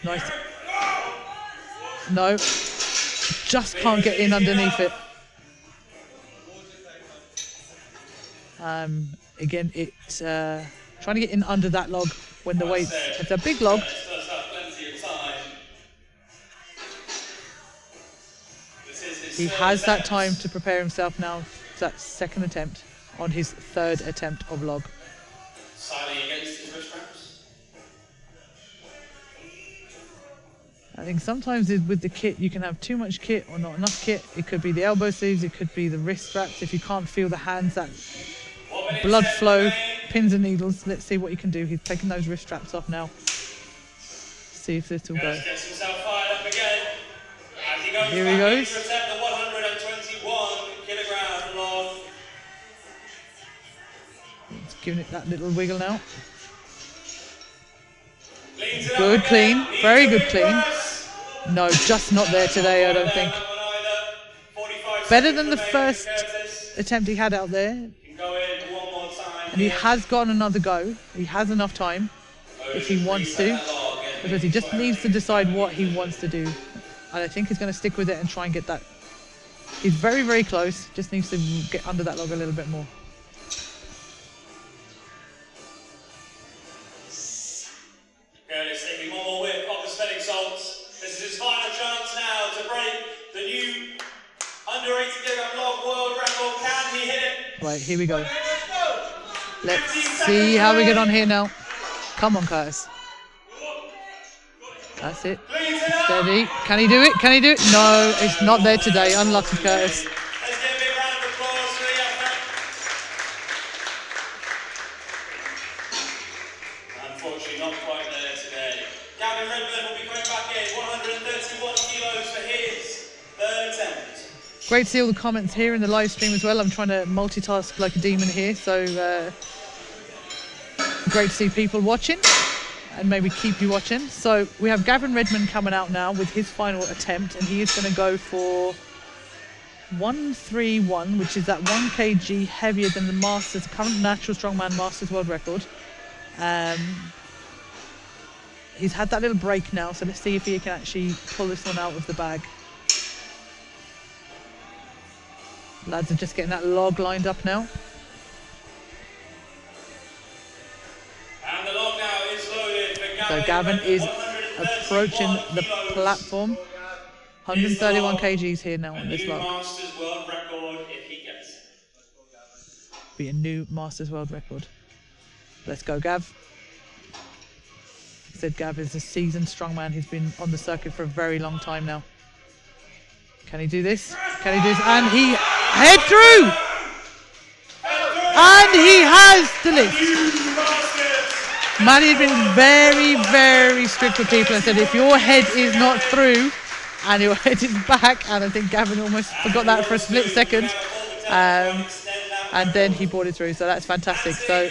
Nice. No. Just can't get in underneath it. Again, it's trying to get in under that log when the weight's... It's a big log. He has that time to prepare himself now. That second attempt on his third attempt of log. I think sometimes with the kit you can have too much kit or not enough kit. It could be the elbow sleeves, it could be the wrist straps. If you can't feel the hands, that blood flow, pins and needles. Let's see what he can do. He's taking those wrist straps off now. See if this will go. Here he goes. He's giving it that little wiggle now. Good clean, very good clean. No, just not there today, I don't think. Better than the first attempt he had out there. And he has gotten another go. He has enough time if he wants to. Because he just needs to decide what he wants to do. And I think he's going to stick with it and try and get that. He's very, very close. Just needs to get under that log a little bit more. Curtis taking one more whip of the smelling salts. This is his final chance now to break the new under 80 kg log world record. Can he hit it? Right, here we go. Let's see how we get on here now. Come on, Curtis. That's it. Steady. Can he do it? Can he do it? No, it's not there today. Unlucky, Curtis. Let's give a big round of applause for the effort. Unfortunately, not quite there today. Gavin Redmond will be going back in. 131 kilos for his third attempt. Great to see all the comments here in the live stream as well. I'm trying to multitask like a demon here, so great to see people watching. And maybe keep you watching. So we have Gavin Redmond coming out now with his final attempt, and he is going to go for 131, which is that 1 kg heavier than the Masters, current natural strongman Masters world record. He's had that little break now, so let's see if he can actually pull this one out of the bag. Lads are just getting that log lined up now. And the log now is loaded for So Gavin is approaching the platform. 131 kgs here now on this log. Masters world record if he gets it. Be a new Masters world record. Let's go, Gav. Like I said, Gav is a seasoned strongman. He's been on the circuit for a very long time now. Can he do this? Can he do this? And he head through! And he has the lift. Maddie had been very, very strict with people and said if your head is not through and your head is back, and I think Gavin almost forgot that for a split second, and then he brought it through, so that's fantastic. So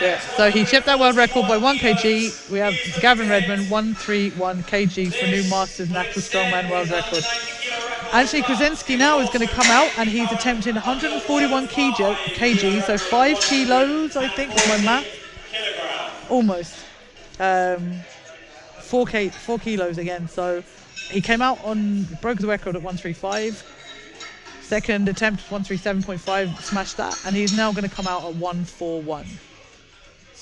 yeah, so he chipped that world record by 1 kg. We have Gavin Redmond 131 kgs for new Masters natural strongman world record. Anthony Krasinski now is going to come out, and he's attempting 141 kg, so 5 kilos, I think, is my math. Almost. 4 kilos again. So he came out broke the record at 135. Second attempt 137.5, smashed that, and he's now going to come out at 141.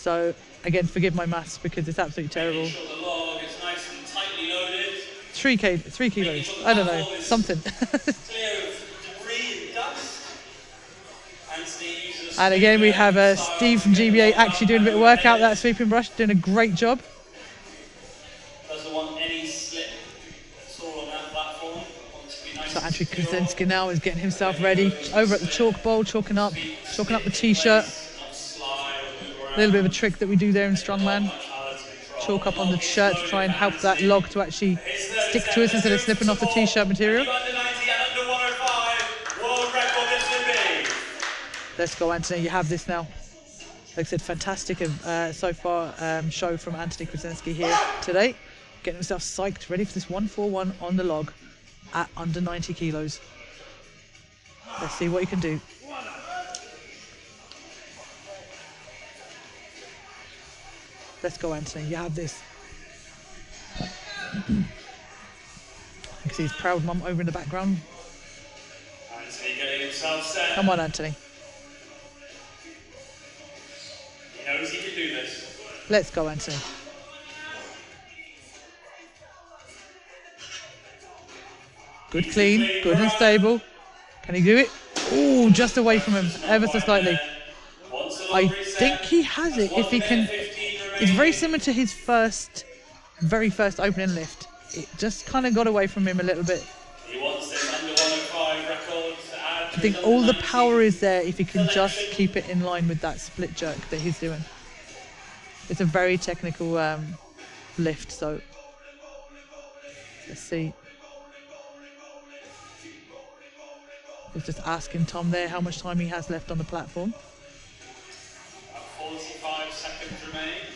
So again, forgive my maths because it's absolutely terrible. Make sure the log is nice and tightly loaded. 3 kilos. I don't know, something. Clear of debris and dust. Anthony uses a And again, we sweeper have style Steve from to get GBA the actually doing a bit of work out that sweeping brush, doing a great job. Doesn't want any slip at all on that platform. Wants to be nice So and Andrew secure. Krasinski now is getting himself ready over at the chalk bowl, chalking up the t-shirt. Not slide or move A around. little bit of a trick that we do there in Strongman. Chalk up on the shirt to try and help that log to actually stick to us instead of slipping off the t-shirt material. Under 90 and under 105, world record this would be. Let's go, Anthony. You have this now. Like I said, fantastic so far show from Anthony Krasinski here today. Getting himself psyched, ready for this 141 on the log at under 90 kilos. Let's see what he can do. Let's go, Anthony. You have this. You can see his proud mum over in the background. Anthony getting himself set. Come on, Anthony. He knows he can do this. Let's go, Anthony. Good clean, good and stable. Can he do it? Oh, just away from him, ever so slightly. Once the I log reset, think he has it if he can. 15 It's very remaining. similar to his very first opening lift. It just kind of got away from him a little bit. He wants this under 105 record to add to I think his all the under 90. power is there if he can just keep it in line with that split jerk that he's doing. It's a very technical lift, so let's see. I was just asking Tom there how much time he has left on the platform. 45 seconds remaining.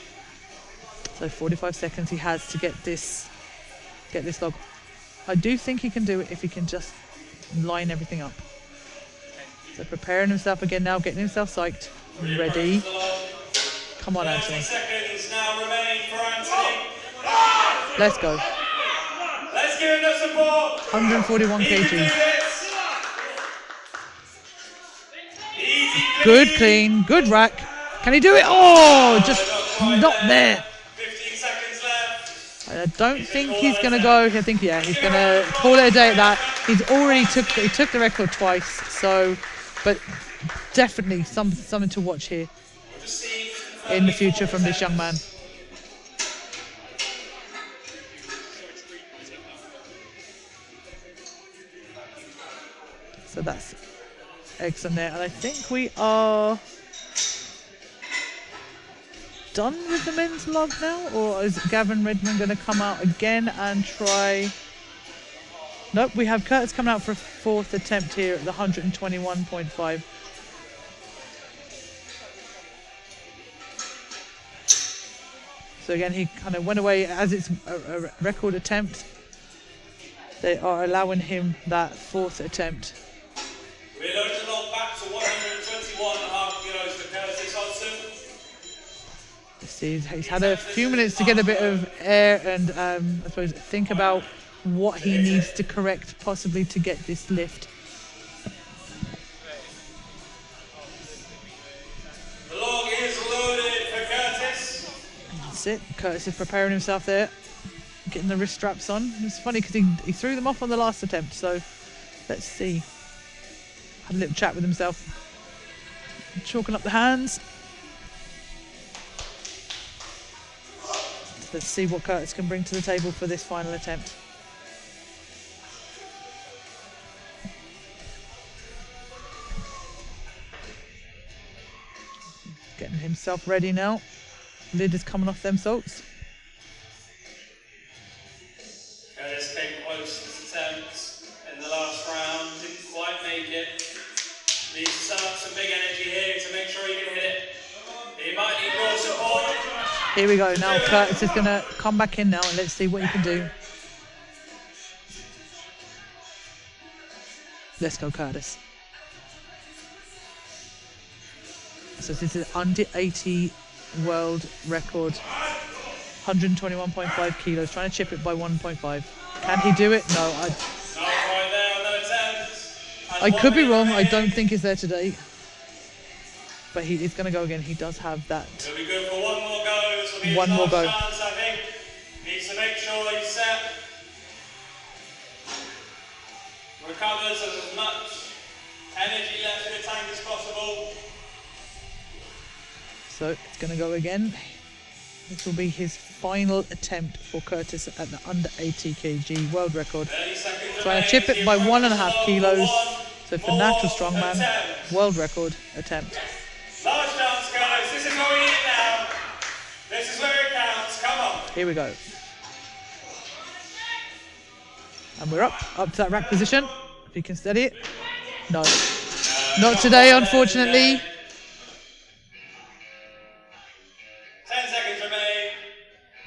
So 45 seconds he has to get this log. I do think he can do it if he can just line everything up. So preparing himself again now, getting himself psyched. Ready. The log. Come on, 30 Anthony. seconds now remain for Anthony. Let's go. Let's give him the support. 141 He can do kg. this. Easy Good clean, good rack. Can he do it? Oh, just not there. 15 seconds left. I don't think he's going to go. I think, yeah, he's going to call it a day at that. He's already took the record twice. So, but definitely something to watch here We'll just see in the future from this young man. So that's excellent there. And I think we are done with the men's log now, or is Gavin Redmond going to come out again and try? Nope, we have Curtis coming out for a fourth attempt here at the 121.5. So again, he kind of went away as it's a record attempt. They are allowing him that fourth attempt. we're loading the log back to 121.5 kilos for Curtis Hodson. Let's see, he's had a few minutes to get a bit of air and I suppose think about what he needs to correct possibly to get this lift. The log is loaded for Curtis. That's it. Curtis is preparing himself there, getting the wrist straps on. It's funny because he threw them off on the last attempt, so let's see. Had a little chat with himself. Chalking up the hands. Let's see what Curtis can bring to the table for this final attempt. Getting himself ready now. Lid is coming off them salts. Curtis came close to this attempt in the last round, didn't quite make it. Needs to sum up some big energy here to make sure he can hit it. He might need more support. Here we go. Now Curtis is going to come back in now and let's see what he can do. Let's go, Curtis. So this is under 80 world record. 121.5 kilos. Trying to chip it by 1.5. Can he do it? No. Not quite there on that attempt. And I could be 1 minute wrong. I remaining. don't think he's there today. But he is going to go again. He does have that He'll be good for one more go. Chance, I think. Needs to make sure he's set. Recovers as much energy left in the tank as possible. So it's going to go again. This will be his final attempt for Curtis at the under 80 kg world record. Trying to chip it by 1.5 kilos. So for natural strongman, world record attempt. Last chance, guys. This is what we need now. This is where it counts. Come on. Here we go. And we're up to that rack position. If he can steady it. No. Not today, unfortunately. 10 seconds remain.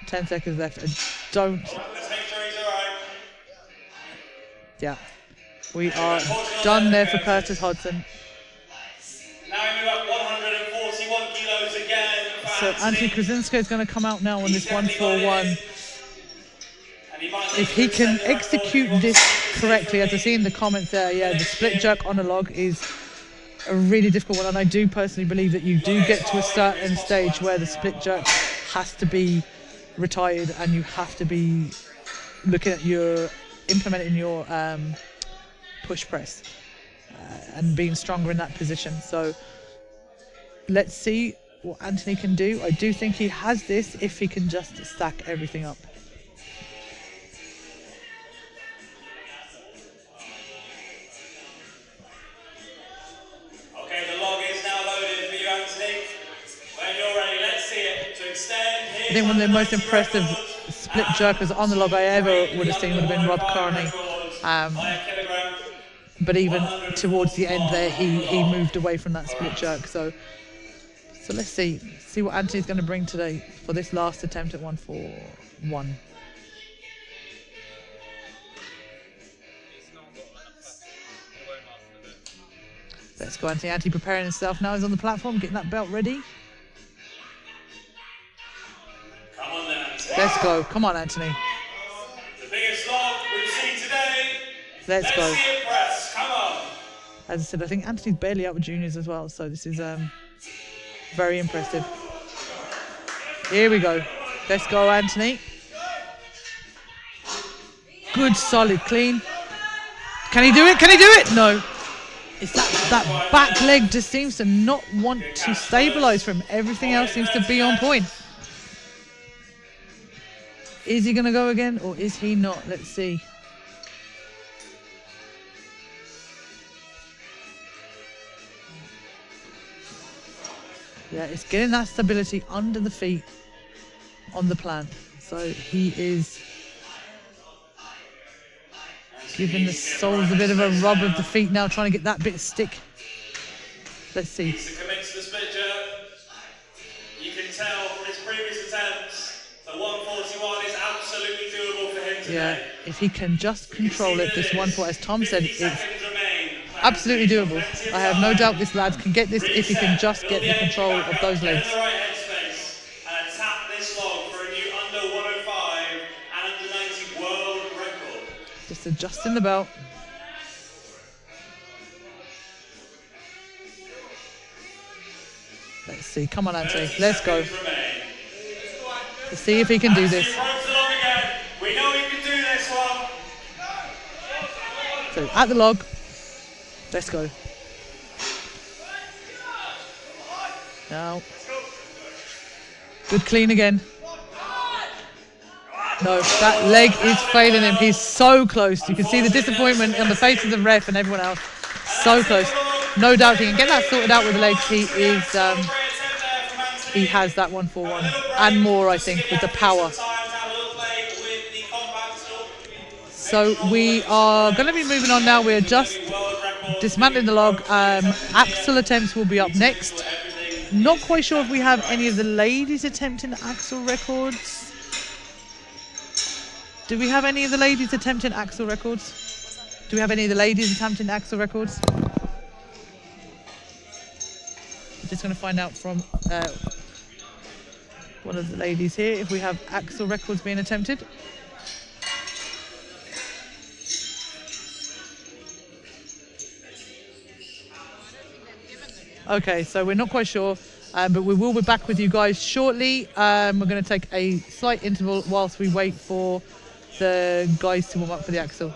10 seconds left. I don't. Let's make sure he's alright. Yeah. We are done there for Curtis Hodson. Now we move up 141 kilos again. So Anthony Krasinski is going to come out now on this 141. If he can execute this correctly, as I see in the comments there, yeah, the split jerk on a log is a really difficult one, and I do personally believe that you do get to a certain stage where the split jerk has to be retired, and you have to be looking at implementing your push press and being stronger in that position. So let's see what Anthony can do. I do think he has this if he can just stack everything up. Okay, the log is now loaded for you, Anthony. When you're ready, let's see it. To extend his I think one of the most impressive split jerkers on the log I ever would have seen would have been Rob Carney. But even towards the end there, he moved away from that split jerk. So let's see what Anthony's going to bring today for this last attempt at 141. Let's go, Anthony. Anthony preparing himself now. He's on the platform, getting that belt ready. Come on then, Anthony. Let's go. Come on, Anthony. The biggest log we've seen today. Let's go. See it press. Come on. As I said, I think Anthony's barely out with juniors as well, so this is very impressive. Here we go. Let's go, Anthony. Good, solid, clean. Can he do it? Can he do it? No. It's that back leg just seems to not want to stabilize from everything else seems to be on point. Is he going to go again or is he not? Let's see. Yeah, it's getting that stability under the feet on the plant. So he is giving the soles a bit of a rub of the feet now, trying to get that bit of stick. Let's see. Needs to commit to the split jerk. You can tell from his previous attempts that 141 is absolutely doable for him today. Yeah, if he can just control it, this 140, as Tom said, it's absolutely doable. I have no doubt this lad can get this if he can just get the control of those legs. Get in the right headspace and attack this log for a new under 105 and under 90 world record. Just adjusting the belt. Let's see. Come on, Anthony. Let's go. Let's see if he can do this. We know he can do this one. So at the log. Let's go. Now. Good clean again. No, that leg is failing him. He's so close. You can see the disappointment on the face of the ref and everyone else. So close. No doubt he can get that sorted out with the legs. He is. He has that 141 and more, I think, with the power. So we are going to be moving on now. We're just dismantling the log. Axle attempts will be up next. Not quite sure if we have any of the ladies attempting axle records. Do we have any of the ladies attempting axle records? Do we have any of the ladies attempting axle records? I'm just going to find out from one of the ladies here if we have axle records being attempted. Okay, so we're not quite sure. But we will be back with you guys shortly. We're going to take a slight interval whilst we wait for the guys to warm up for the axle.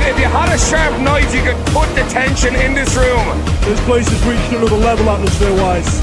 If you had a sharp knife, you could put the tension in this room. This place has reached another level atmosphere-wise.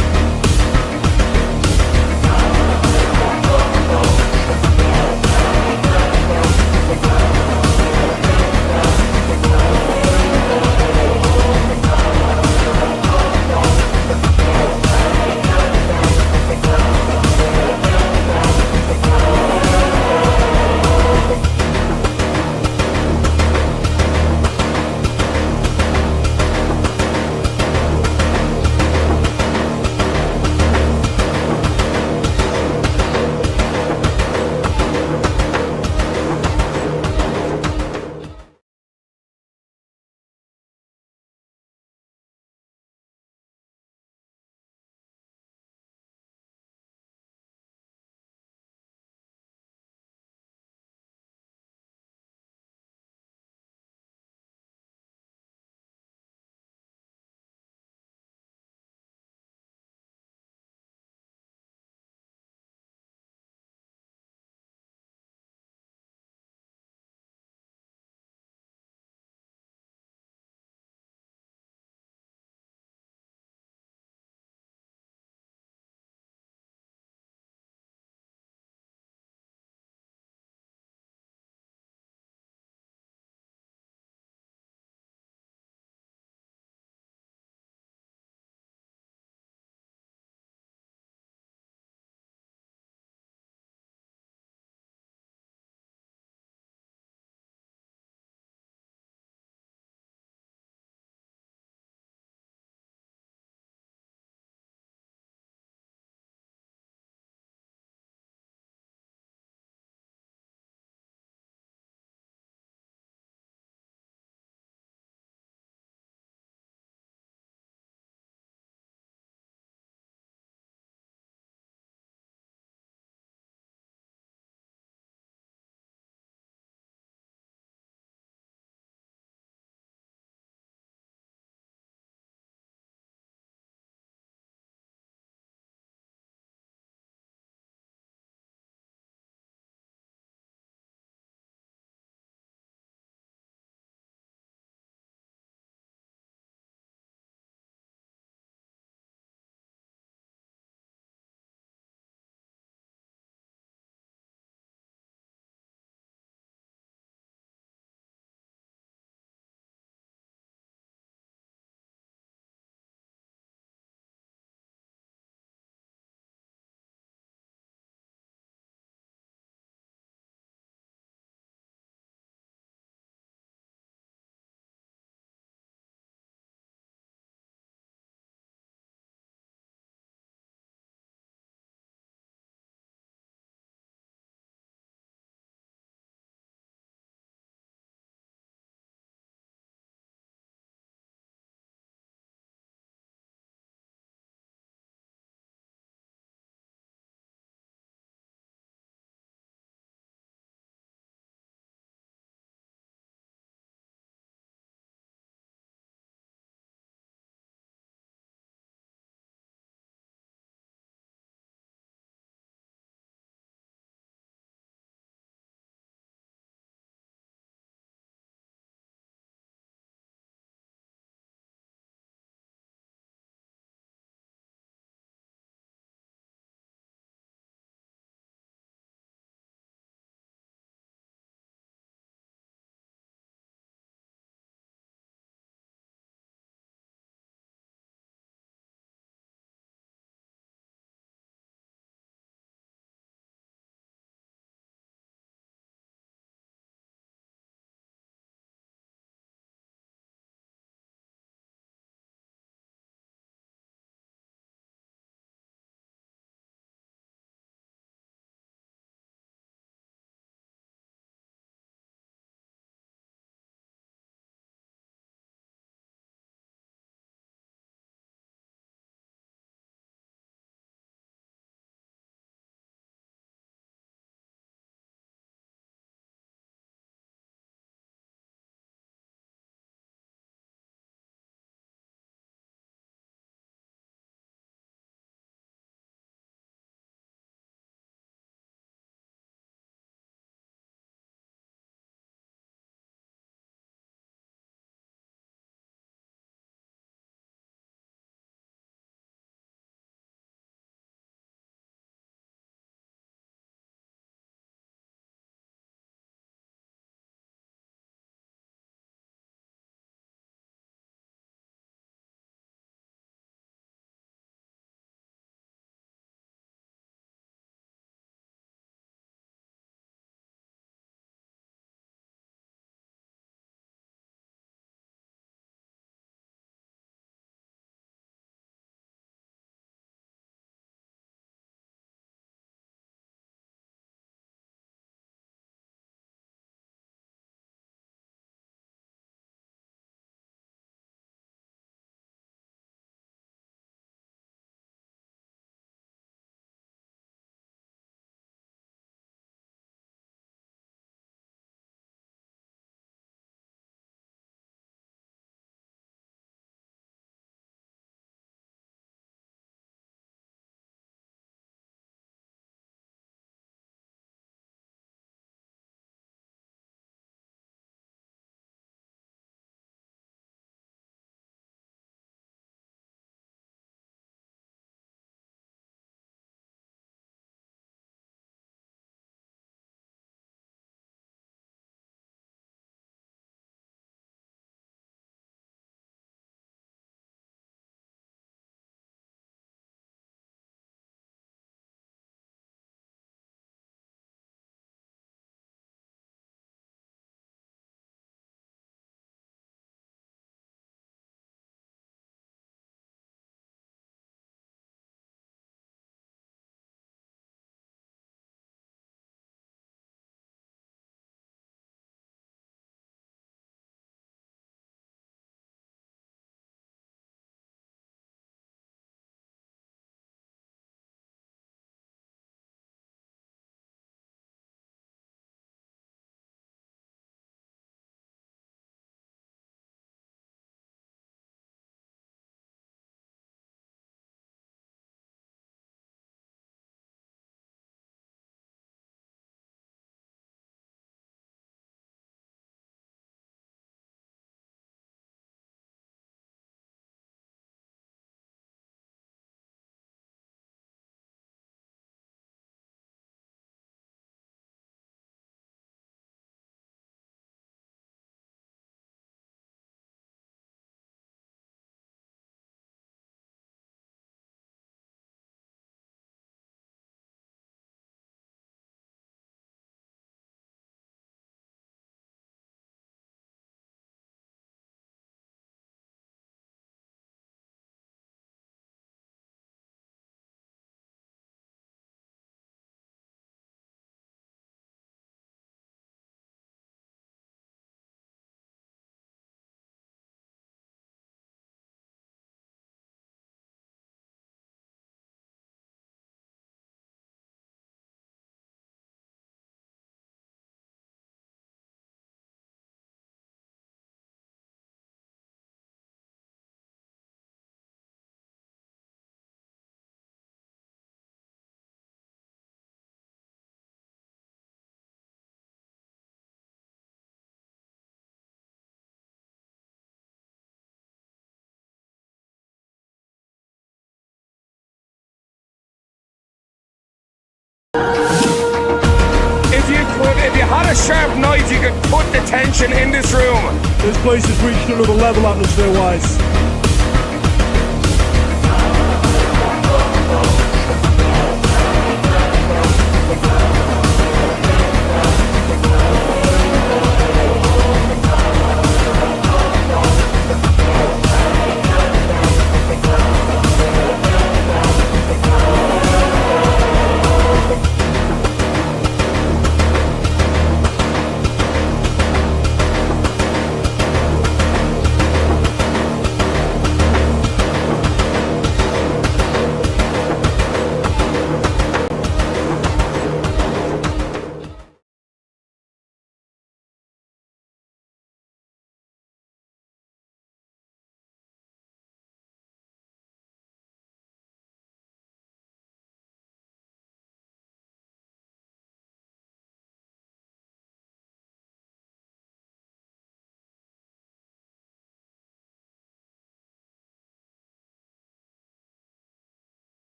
a sharp knife, you could put the tension in this room. This place has reached another level atmosphere-wise.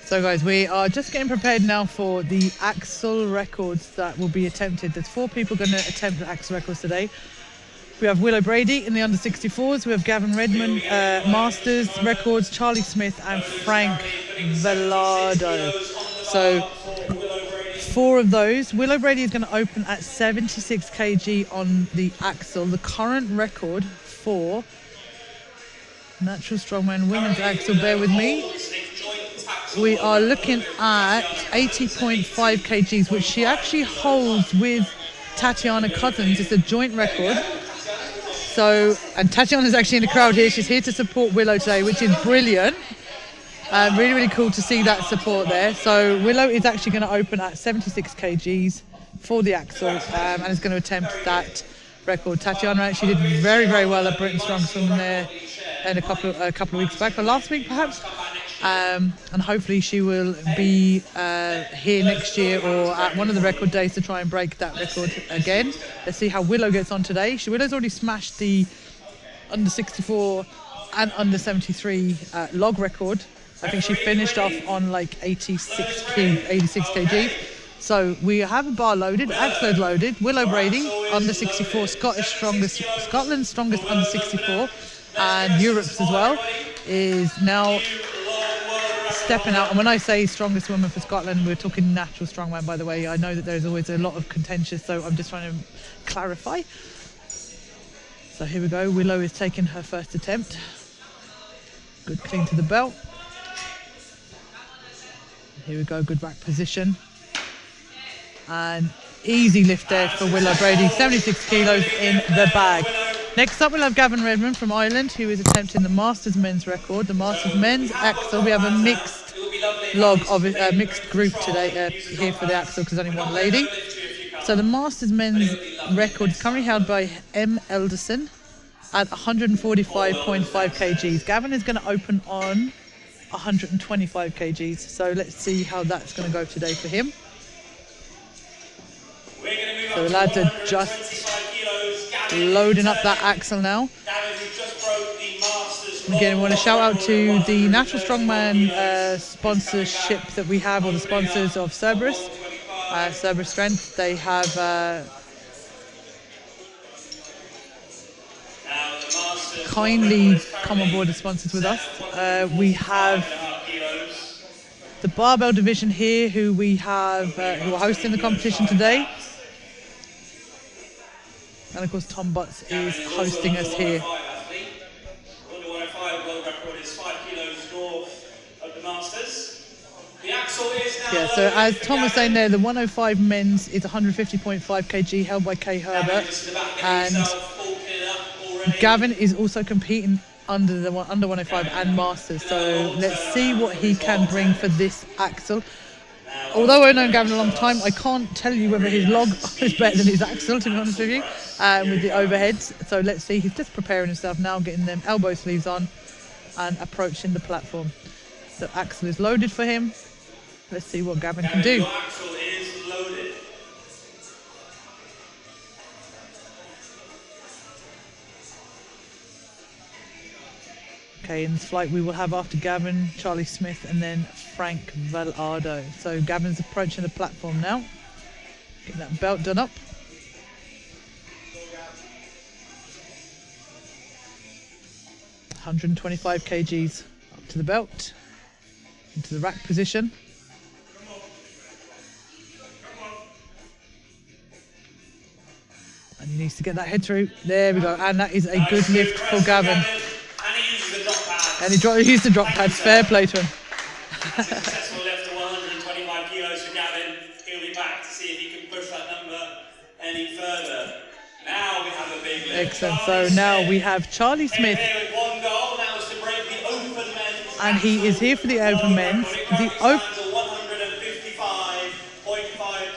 So guys, we are just getting prepared now for the axle records that will be attempted. There's 4 people going to attempt the axle records today. We have Willow Brady in the under 64s. We have Gavin Redmond, Masters records, Charlie Smith and Frank Velardo. So 4 of those. Willow Brady is going to open at 76 kg on the axle. The current record for natural strongman women's axle, bear with me, we are looking at 80.5 kgs, which she actually holds with Tatiana Cousins. It's a joint record. So, and Tatiana's actually in the crowd here. She's here to support Willow today, which is brilliant. Really, really cool to see that support there. So Willow is actually going to open at 76 kgs for the axle and is going to attempt that record. Tatiana actually did very, very well at Britain's Strongest Woman there in a couple of weeks back, or last week perhaps. And hopefully she will be here next year or at one of the record days to try and break that record again. Let's see how Willow gets on today. Willow's already smashed the under 64 and under 73 log record. I think she finished off on like 86 kg. So we have a bar loaded, axle loaded. Willow Brady, under 64, Scotland's strongest under 64, and Europe's as well, is now stepping out. And when I say strongest woman for Scotland, we're talking natural strongman, by the way. I know that there's always a lot of contentious, so I'm just trying to clarify. So here we go. Willow is taking her first attempt. Good clean to the belt. Here we go, good rack position. And easy lift there for Willow Brady, 76 kilos in the bag. Next up, we'll have Gavin Redmond from Ireland, who is attempting the Masters men's record. The Masters men's axle. We have a mixed log of a mixed group today here for the axle because only one lady. So the Masters men's record is currently held by M. Elderson, at 145.5 kgs. Gavin is going to open on 125 kgs. So let's see how that's going to go today for him. So the lads are just loading up that axle now. Again, we want to shout out to the Natural Strongman sponsorship that we have, or the sponsors of Cerberus. Cerberus Strength, they have kindly come on board as sponsors with us. We have the barbell division here, who we have who are hosting the competition today, and of course Tom Butts is hosting us here. Yeah, so as Tom was saying there, the 105 men's is 150.5 kg held by Kay Herbert, and Gavin is also competing under 105 and masters. So let's see what he can bring for this axle. Although I've known Gavin a long time, I can't tell you whether his log is better than his axle, to be honest with you, with the overheads. So let's see. He's just preparing himself now, getting them elbow sleeves on and approaching the platform. The axle is loaded for him. Let's see what Gavin can do. Okay, in this flight we will have after Gavin, Charlie Smith, and then Frank Velardo. So Gavin's approaching the platform now. Getting that belt done up. $125 kgs up to the belt, into the rack position. And he needs to get that head through. There we go. And that is a good lift for Gavin. And he used the drop pads. Fair play to him. Successful lift to 125 kilos for Gavin. He'll be back to see if he can push that number any further. Now we have a big lift. Excellent. So now we have Charlie Smith. With one goal, that was to break the open men's. And he is here for the open men's.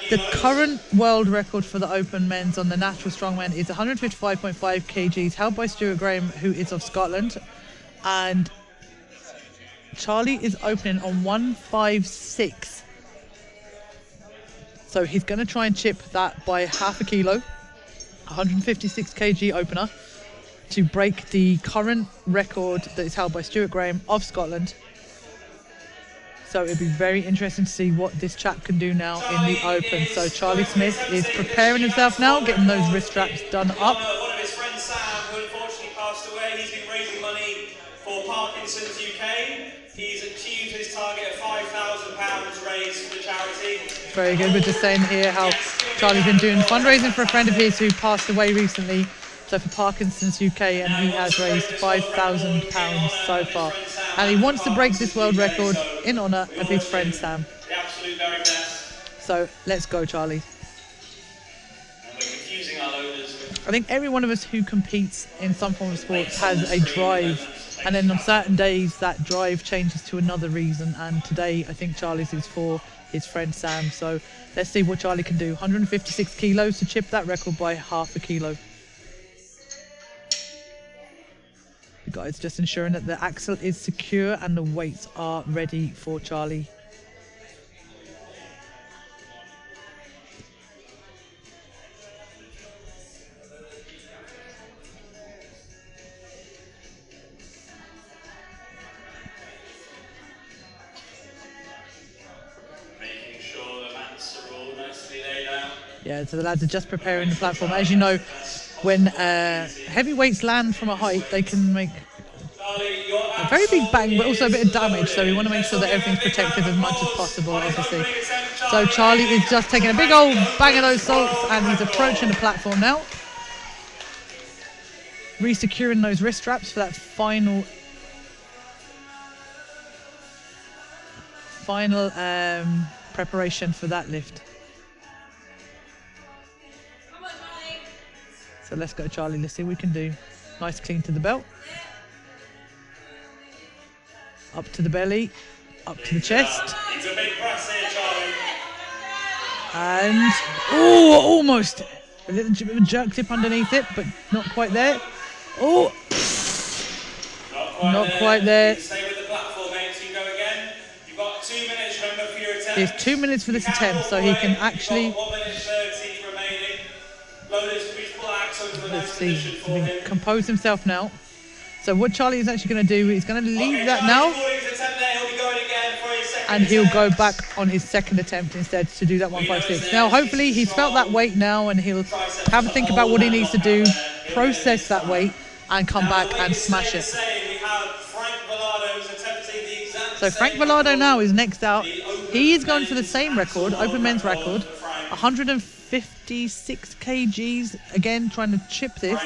The current world record for the open men's on the natural strongman is 155.5 kgs, held by Stuart Graham, who is of Scotland. And Charlie is opening on 156. So he's going to try and chip that by half a kilo, 156 kg opener, to break the current record that is held by Stuart Graham of Scotland. So it'll be very interesting to see what this chap can do now in the open. So Charlie Smith is preparing himself now, getting those wrist straps done up. One of his friends, Sam, who unfortunately passed away, he's been raising money for Parkinson's UK. He's achieved his target of £5,000 raised for the charity. Very good. We're just saying here how Charlie's been doing fundraising for a friend of his who passed away recently. So for Parkinson's UK, and he has raised £5,000 so far. And he wants to break this world record in honour of his friend Sam. The absolute very best. So let's go, Charlie. And we're confusing our loaders. I think every one of us who competes in some form of sports has a drive, and then on certain days that drive changes to another reason. And today I think Charlie's is for his friend Sam. So let's see what Charlie can do. 156 kilos to chip that record by half a kilo. The guys just ensuring that the axle is secure and the weights are ready for Charlie. Making sure the mats are all nicely laid out. Yeah, so the lads are just preparing the platform. As you know, when heavyweights land from a height, they can make a very big bang, but also a bit of damage. So we want to make sure that everything's protected as much as possible, obviously. So Charlie is just taking a big old bang of those salts, and he's approaching the platform now. Re-securing those wrist straps for that final preparation for that lift. So let's go, Charlie. Let's see what we can do. Nice clean to the belt. Up to the belly. Up to the chest. It's a big press here, Charlie. And, oh, almost. A little bit of a jerk tip underneath it, but not quite there. Oh, not quite there. Stay with the platform, mate. So you go again. You've got 2 minutes, remember, for your attempt. He has 2 minutes for this attempt, so he can actually. You've got 1 minute 30 remaining. Load this beautiful axle into a Let's nice see. position He for can him. compose himself now. So what Charlie is actually going to do, he's going to leave that now, and he'll go back on his second attempt instead to do that 156. Now, hopefully, he's felt that weight now, and he'll have a think about what he needs to do, process that weight, and come back and smash it. So Frank Velardo now is next out. He is going for the same record, open men's record, 156 kgs. Again, trying to chip this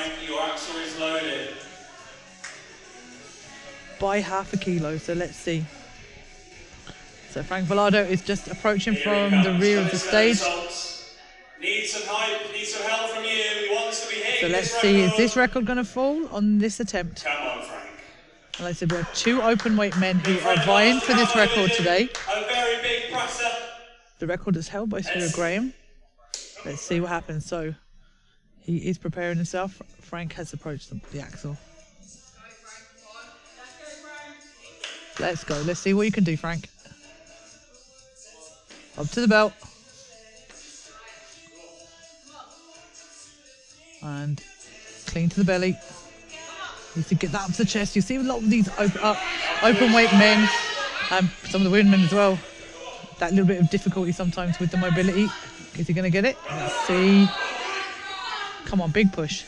by half a kilo. So let's see. So Frank Velardo is just approaching from the rear of the stage. Need some help from you. He wants to be hitting. So let's see, is this record going to fall on this attempt? Come on, Frank. And like I said, we have 2 open weight men who are vying for this record today. A very big presser. The record is held by Stuart Graham. Let's see what happens. So he is preparing himself. Frank has approached the axle. Let's go. Let's see what you can do, Frank. Up to the belt. And clean to the belly. Needs to get that up to the chest. You see a lot of these open weight men, and some of the women as well. That little bit of difficulty sometimes with the mobility. Is he going to get it? Let's see. Come on, big push.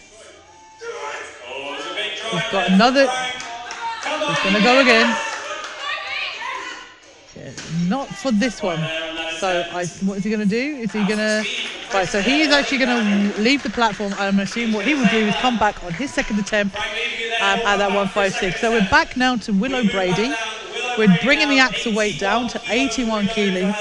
He's got another. He's going to go again. Yeah, not for this one. So what is he going to do? Is he going to... Right, so he is actually going to leave the platform. I'm assuming what he will do is come back on his second attempt at that 156. So we're back now to Willow Brady. We're bringing the axle weight down to 81 kilos.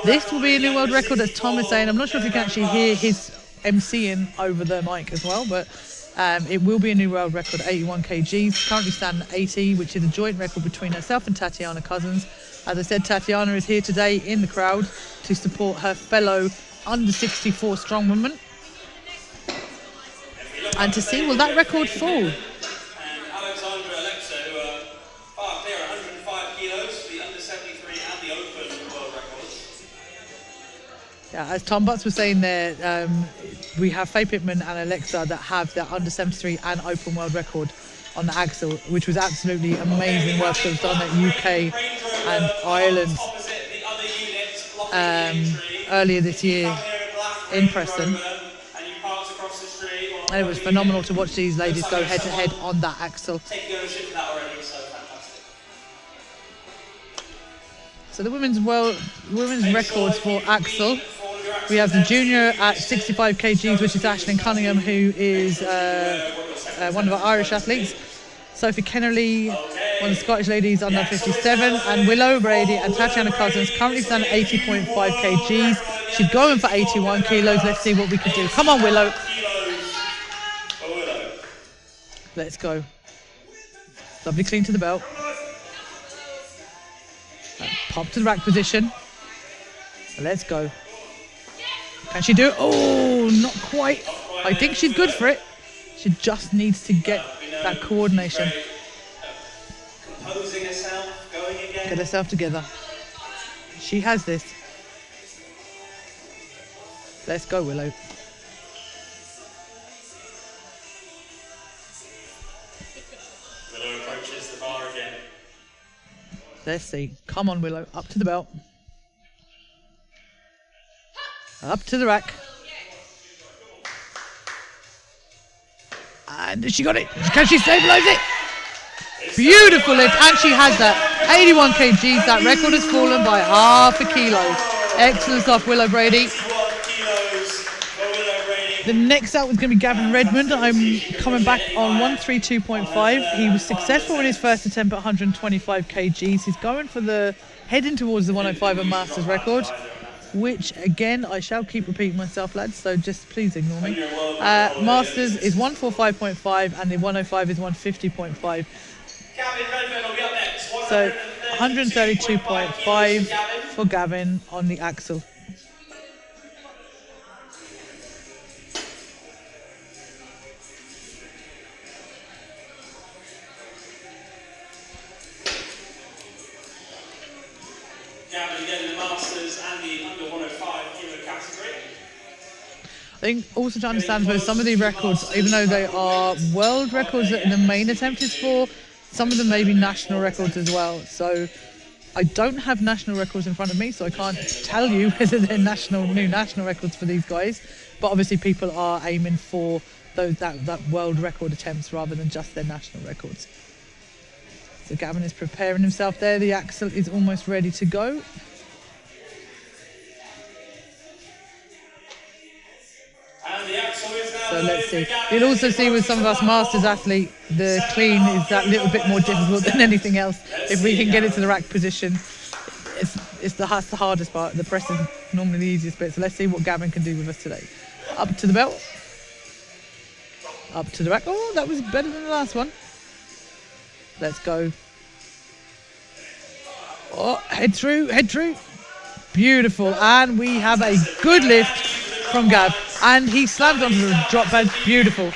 This will be a new world record, as Tom is saying. I'm not sure if you can actually hear his MCing over the mic as well, but it will be a new world record, 81 kgs. Currently standing at 80, which is a joint record between herself and Tatiana Cousins. As I said, Tatiana is here today in the crowd to support her fellow under 64 strongwoman. And to see, will that record fall? Yeah, as Tom Butts was saying there, we have Faye Pittman and Alexa that have their under 73 and open world record on the axle, which was absolutely amazing work that was done at UK and Ireland earlier this year in Preston. And it was phenomenal to watch these ladies go head to head on that axle. So the women's records for axle. We have the junior at 65 kgs, which is Aisling Cunningham, who is one of our Irish athletes. Sophie Kennerly, one of the Scottish ladies, under 57, and Willow Brady and Tatiana Cousins currently stand at 80.5 kgs. She's going for 81 kilos. Let's see what we can do. Come on, Willow. Let's go. Lovely clean to the belt. And pop to the rack position. Let's go. Can she do it? Oh, not quite. I think she's good for it. She just needs to get that coordination. Get herself together. She has this. Let's go, Willow. Willow approaches the bar again. Let's see. Come on, Willow. Up to the belt. Up to the rack. And she got it. Can she stabilise it? Beautiful lift. And she has that. 81 kgs. That record has fallen by half a kilo. Excellent stuff, Willow Brady. The next out was going to be Gavin Redmond. I'm coming back on 132.5. He was successful in his first attempt at 125 kgs. He's going for heading towards the 105 and Masters record, which again I shall keep repeating myself, lads, so just please ignore me. Masters is 145.5 and the 105 is 150.5. So 132.5 for Gavin on the axle. I think also to understand though, some of the records, even though they are world records that the main attempt is for, some of them may be national records as well. So I don't have national records in front of me, so I can't tell you whether they're new national records for these guys. But obviously people are aiming for that world record attempts rather than just their national records. So Gavin is preparing himself there. The axle is almost ready to go. So let's see. You'll also see with some of us masters athletes, the clean is that little bit more difficult than anything else. If we can get it to the rack position, that's the hardest part. The press is normally the easiest bit. So let's see what Gavin can do with us today. Up to the belt. Up to the rack. Oh, that was better than the last one. Let's go. Oh, head through. Beautiful. And we have a good lift from Gav. And he slammed onto the drop pad. Beautiful.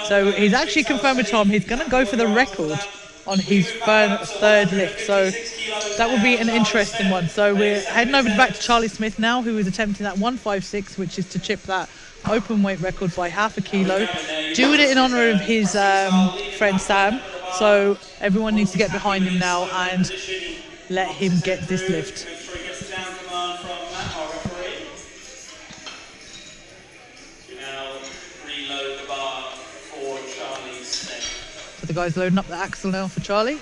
So he's actually confirmed with Tom he's going to go for the record on his third lift. So that will be an interesting one. So we're heading over back to Charlie Smith now, who is attempting that 156, which is to chip that open weight record by half a kilo. Doing it in honour of his friend Sam. So everyone needs to get behind him now and let him get this lift. So the guy's loading up the axle now for Charlie.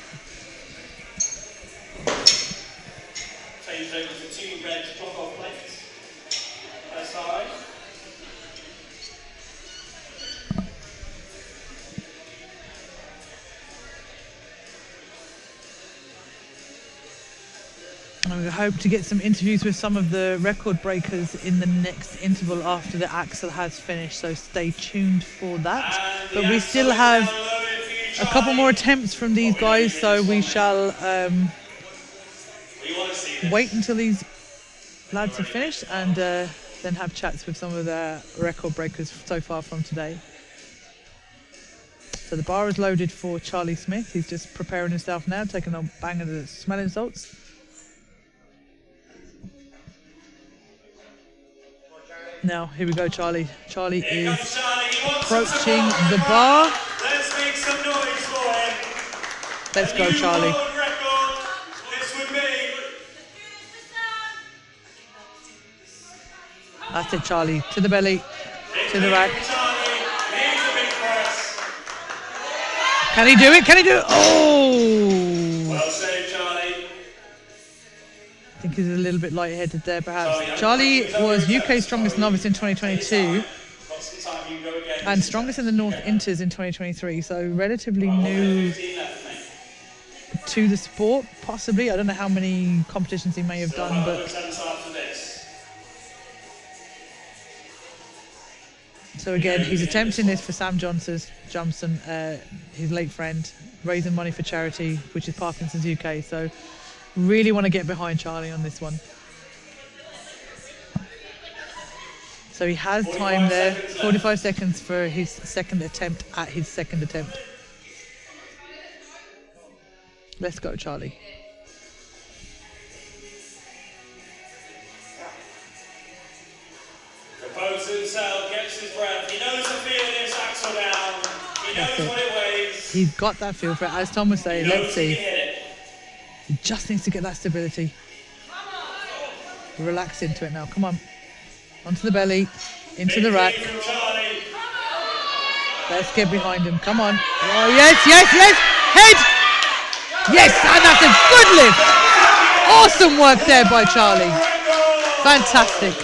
Changed over to 2 red drop-off plates. First side. And we hope to get some interviews with some of the record breakers in the next interval after the axle has finished, so stay tuned for that. But we still have a couple more attempts from these guys, so we shall wait until these lads have finished and then have chats with some of the record breakers so far from today. So the bar is loaded for Charlie Smith. He's just preparing himself now, taking a bang of the smelling salts. Now, here we go, Charlie. Charlie is approaching the bar. Let's make some noise for him. Let's go, Charlie. This would be. That's it, Charlie. To the belly, to the rack. Can he do it? Can he do it? Oh! Well saved, Charlie. I think he's a little bit light-headed there, perhaps. Charlie was UK's strongest novice in 2022 and strongest in the North Inters in 2023, so relatively new to the sport, possibly. I don't know how many competitions he may have done, but... So again, he's attempting this for Sam Johnson, his late friend, raising money for charity, which is Parkinson's UK, so... Really want to get behind Charlie on this one. So he has time there, 45 seconds for his second attempt at his second attempt. Let's go, Charlie. Composes himself, gets his breath. He knows the feel of this axle down. He knows what it weighs. He's got that feel for it. As Tom was saying, let's see. He just needs to get that stability. Relax into it now. Come on. Onto the belly. Into the rack. Let's get behind him. Come on. Oh, yes. Head. Yes, and that's a good lift. Awesome work there by Charlie. Fantastic.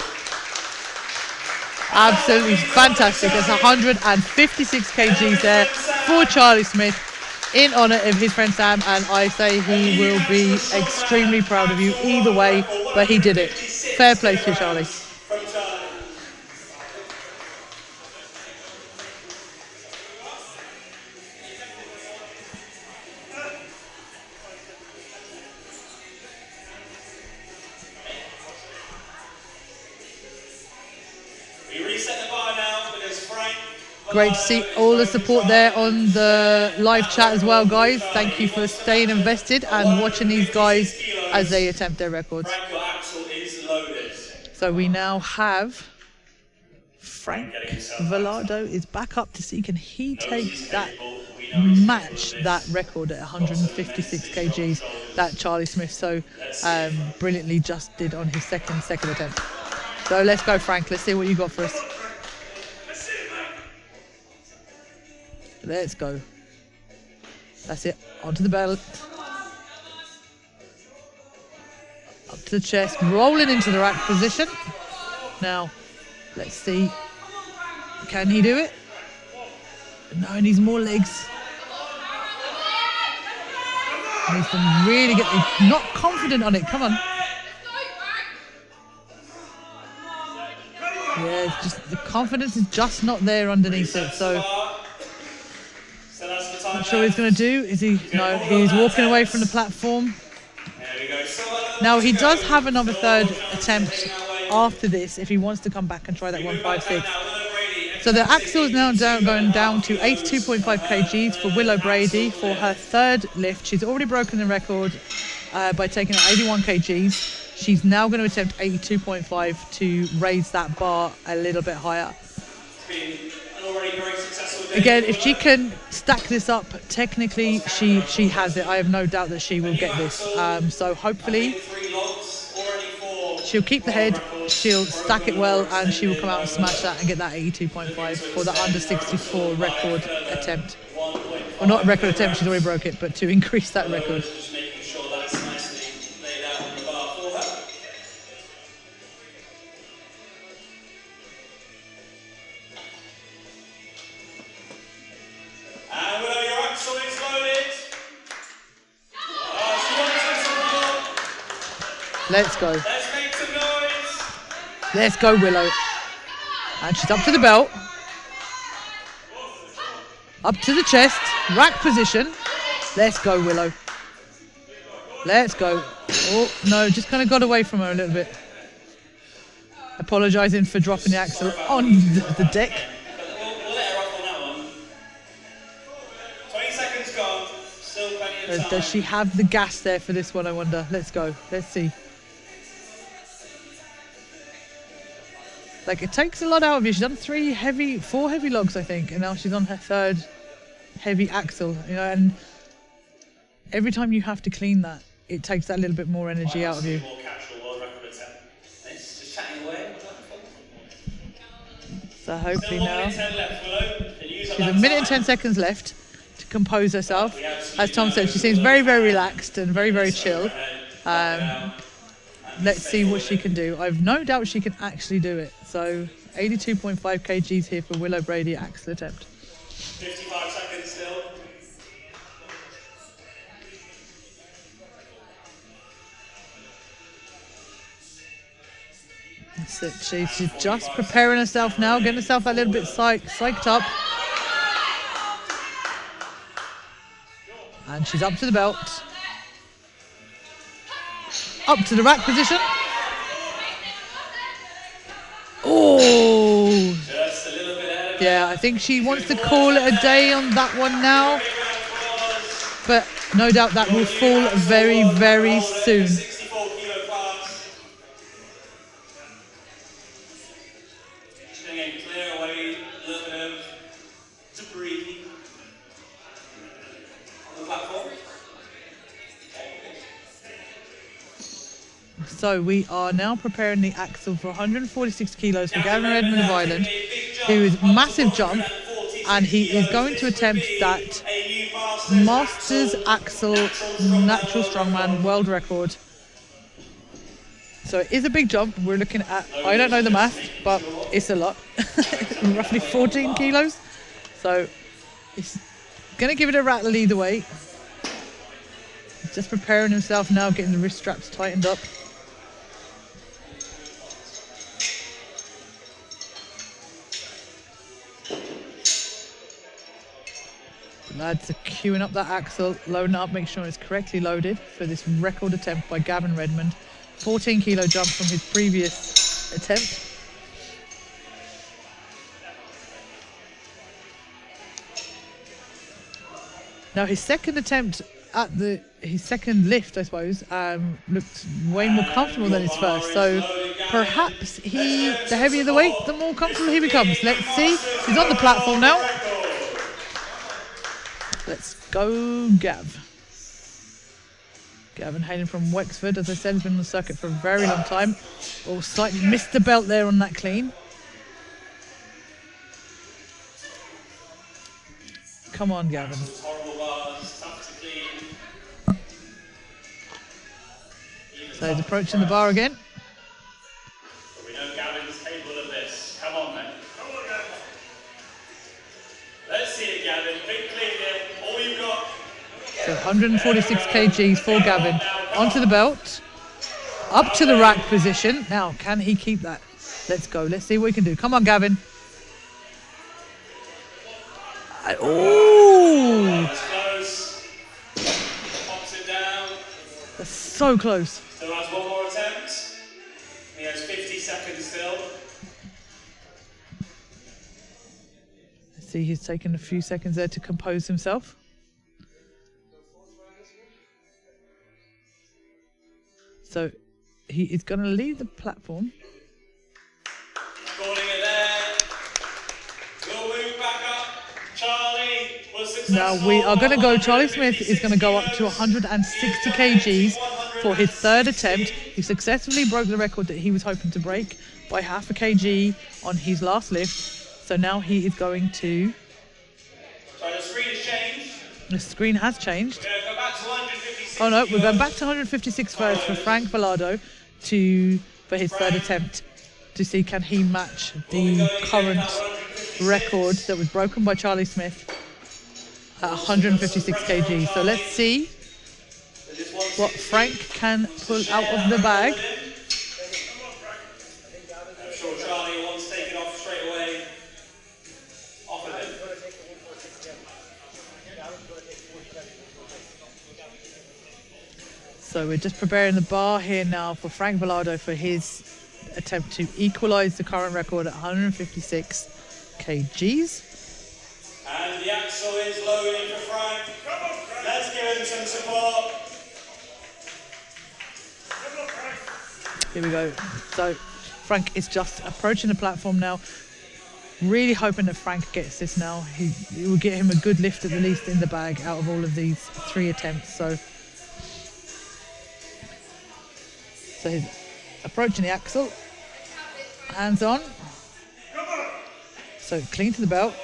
Absolutely fantastic. There's 156 kgs there for Charlie Smith, in honour of his friend Sam, and I say he will be extremely proud of you either way, but he did it. Fair play to you, Charlie. Great to see all the support there on the live chat as well, guys. Thank you for staying invested and watching these guys as they attempt their records. Frank, your axle is loaded. So we now have Frank Velardo is back up to see can he take that, match that record at 156 kgs that Charlie Smith so brilliantly just did on his second attempt. So let's go, Frank. Let's see what you got for us. Let's go. That's it. Onto the belt. Up to the chest. Rolling into the rack position. Now, let's see. Can he do it? No, he needs more legs. Needs to really get not confident on it. Come on. Yeah, it's just the confidence is just not there underneath it. So not sure what he's going to do. Is he? No, he's walking away from the platform. Now he does have another third attempt after this if he wants to come back and try that 156. So the axle is now going down to 82.5 kgs for Willow Brady for her third lift. She's already broken the record by taking it 81 kgs. She's now going to attempt 82.5 to raise that bar a little bit higher. Again, if she can stack this up, technically she has it. I have no doubt that she will get this. So hopefully she'll keep the head, she'll stack it well, and she will come out and smash that and get that 82.5 for the under 64 record attempt. Well, not record attempt, she's already broke it, but to increase that record. Let's go. Let's make some noise. Let's go, Willow. And she's up to the belt. Up to the chest. Rack position. Let's go, Willow. Let's go. Oh, no, just kind of got away from her a little bit. Apologising for dropping the axle on the deck. We'll let her off on that one. 20 seconds gone. Still plenty of time. Does she have the gas there for this one, I wonder? Let's go. Let's see. Like, it takes a lot out of you. She's done four heavy logs, I think, and now she's on her third heavy axle, you know, and every time you have to clean that, it takes that little bit more energy out of you. So hopefully now, she's a minute and 10 seconds left to compose herself. As Tom said, she seems very, very relaxed and very, very chill. Let's see what she can do. I've no doubt she can actually do it. So 82.5 kgs here for Willow Brady axle attempt. 55 seconds still. That's it. She's just preparing herself now, getting herself a little bit psyched up. And she's up to the belt. Up to the rack position. Oh! Just a little bit ahead of Yeah, I think she wants to call it a day on that one now. But no doubt that will fall very, very soon. 64 kilo class. Just going to clear away a little bit of debris on the platform. So we are now preparing the axle for 146 kilos for Gavin Redmond of Ireland, who is massive jump, and he is going to attempt that Masters Axle Natural Strongman world record. So it is a big jump. We're looking at, I don't know the math, but it's a lot. Roughly 14 kilos. So it's going to give it a rattle either way. He's just preparing himself now, getting the wrist straps tightened up. Lads are queuing up that axle, loading up, make sure it's correctly loaded for this record attempt by Gavin Redmond. 14 kilo jump from his previous attempt. Now his second attempt at his second lift, I suppose, looked way more comfortable than his first. So perhaps the heavier the weight, the more comfortable he becomes. Let's see. He's on the platform now. Let's go, Gav. Gavin hailing from Wexford, as I said, has been on the circuit for a very long time. Oh, slightly missed the belt there on that clean. Come on, Gavin. So he's approaching the bar again. We know Gavin's capable of this. Come on, then. Let's see it, Gavin. Big clean here. All you've got. So 146 kgs for Gavin. Onto the belt. Up to the rack position. Now, can he keep that? Let's go. Let's see what he can do. Come on, Gavin. Oh! Pops it down. That's so close. Still has one more attempt. He has 50 seconds still. Let's see, he's taken a few seconds there to compose himself. So he is going to leave the platform. Calling it there. We'll move back up. Charlie was successful. Now we are going to go, Charlie Smith is going to go up to 160 kgs for his third attempt. He successfully broke the record that he was hoping to break by half a kg on his last lift. So now he is going to... So the screen has changed. The screen has changed. We're going to go back to 156. Oh no, we're going back to 156 first for Frank Velardo for his third attempt to see can he match the current record that was broken by Charlie Smith at 156 kg. So let's see what Frank can pull out of the bag. I'm sure Charlie wants to take it off straight away. Off of him. So we're just preparing the bar here now for Frank Velardo for his attempt to equalise the current record at 156 kgs. And the axle is loading for Frank. Let's give him some support. Here we go. So Frank is just approaching the platform now. Really hoping that Frank gets this now. He will get him a good lift at the least in the bag out of all of these 3 attempts. So he's approaching the axle. Hands on. So clean to the belt.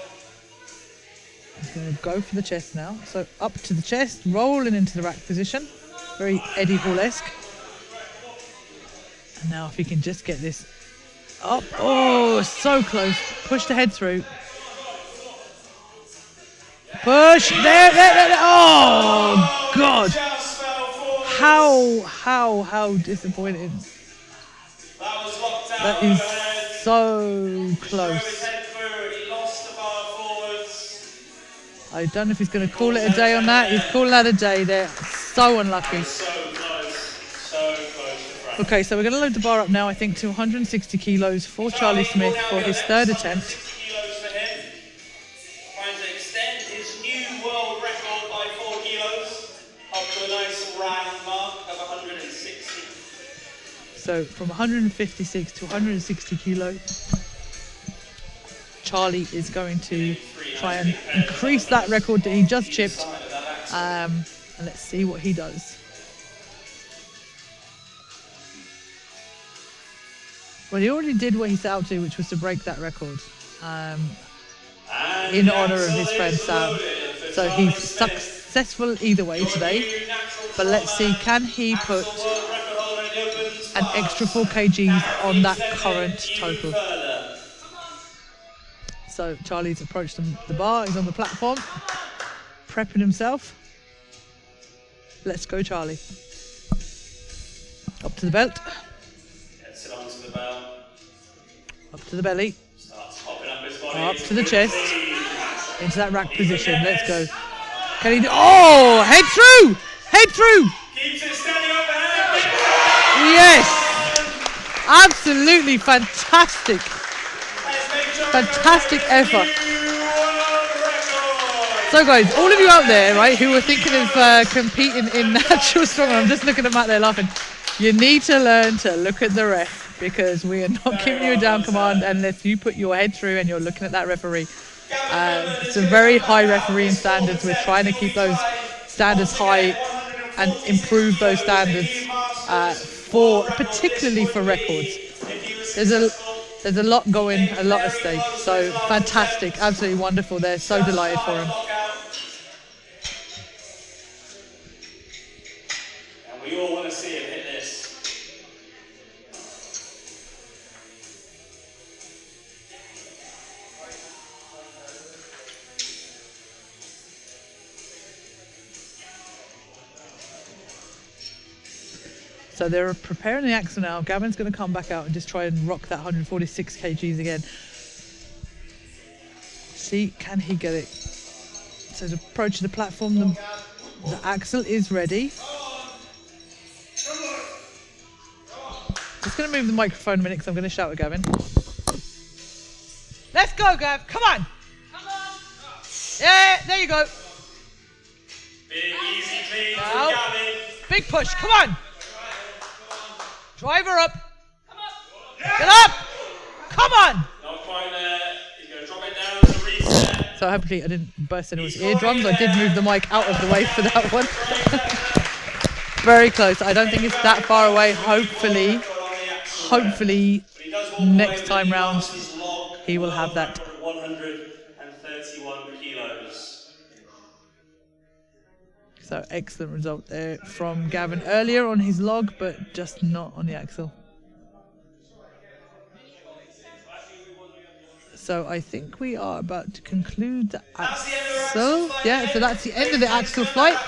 He's going to go for the chest now. So up to the chest, rolling into the rack position. Very Eddie Hall-esque. And now if he can just get this up. Oh, so close. Push the head through. Push. There. Oh, God. How disappointing. That is so close. I don't know if he's going to call it a day on that. He's calling that a day there. So unlucky. Okay, so we're going to load the bar up now, I think, to 160 kilos for Charlie Smith for his third attempt. Trying to extend his new world record by 4 kilos up to a nice round mark of 160. So from 156 to 160 kilo, Charlie is going to try and increase that record that he just chipped. And let's see what he does. Well, he already did what he set out to, which was to break that record in honour of his friend Sam. So he's successful either way today. But let's see, can he put an extra 4 kgs on that current total? So Charlie's approached the bar, he's on the platform, prepping himself. Let's go, Charlie. Up to the belt. Gets it onto the belt. Up to the belly. Starts hopping up his body. Up to the chest. Into that rack position. Let's go. Can he do? Oh, head through! Head through! Keeps it steady overhead. Yes! Absolutely fantastic. Fantastic effort. So guys, all of you out there, right, who are thinking of competing in natural strongman, I'm just looking at Matt there laughing. You need to learn to look at the ref, because we are not giving you a down command unless you put your head through and you're looking at that referee. It's a very high refereeing standards. We're trying to keep those standards high and improve those standards particularly for records. There's a lot going, a lot at stake. So fantastic, absolutely wonderful. They're so delighted for him. And we all want to see him hit this. So they're preparing the axle now. Gavin's going to come back out and just try and rock that 146 kgs again. See, can he get it? So to approach the platform, the axle is ready. Just going to move the microphone a minute because I'm going to shout at Gavin. Let's go, Gav. Come on. Come on. Yeah, there you go. Big, easy, clean Now, to Gavin. big push. Come on. Drive her up. Get up. Come on. Not quite there. He's going to drop it down as a reset. So hopefully I didn't burst anyone's eardrums. I did move the mic out of the way for that one. Very close. I don't think it's that far away. Hopefully next time round he will have that. 131 kilos. So excellent result there from Gavin earlier on his log, but just not on the axle. So I think we are about to conclude the axle. Yeah, so that's the end of the axle flight.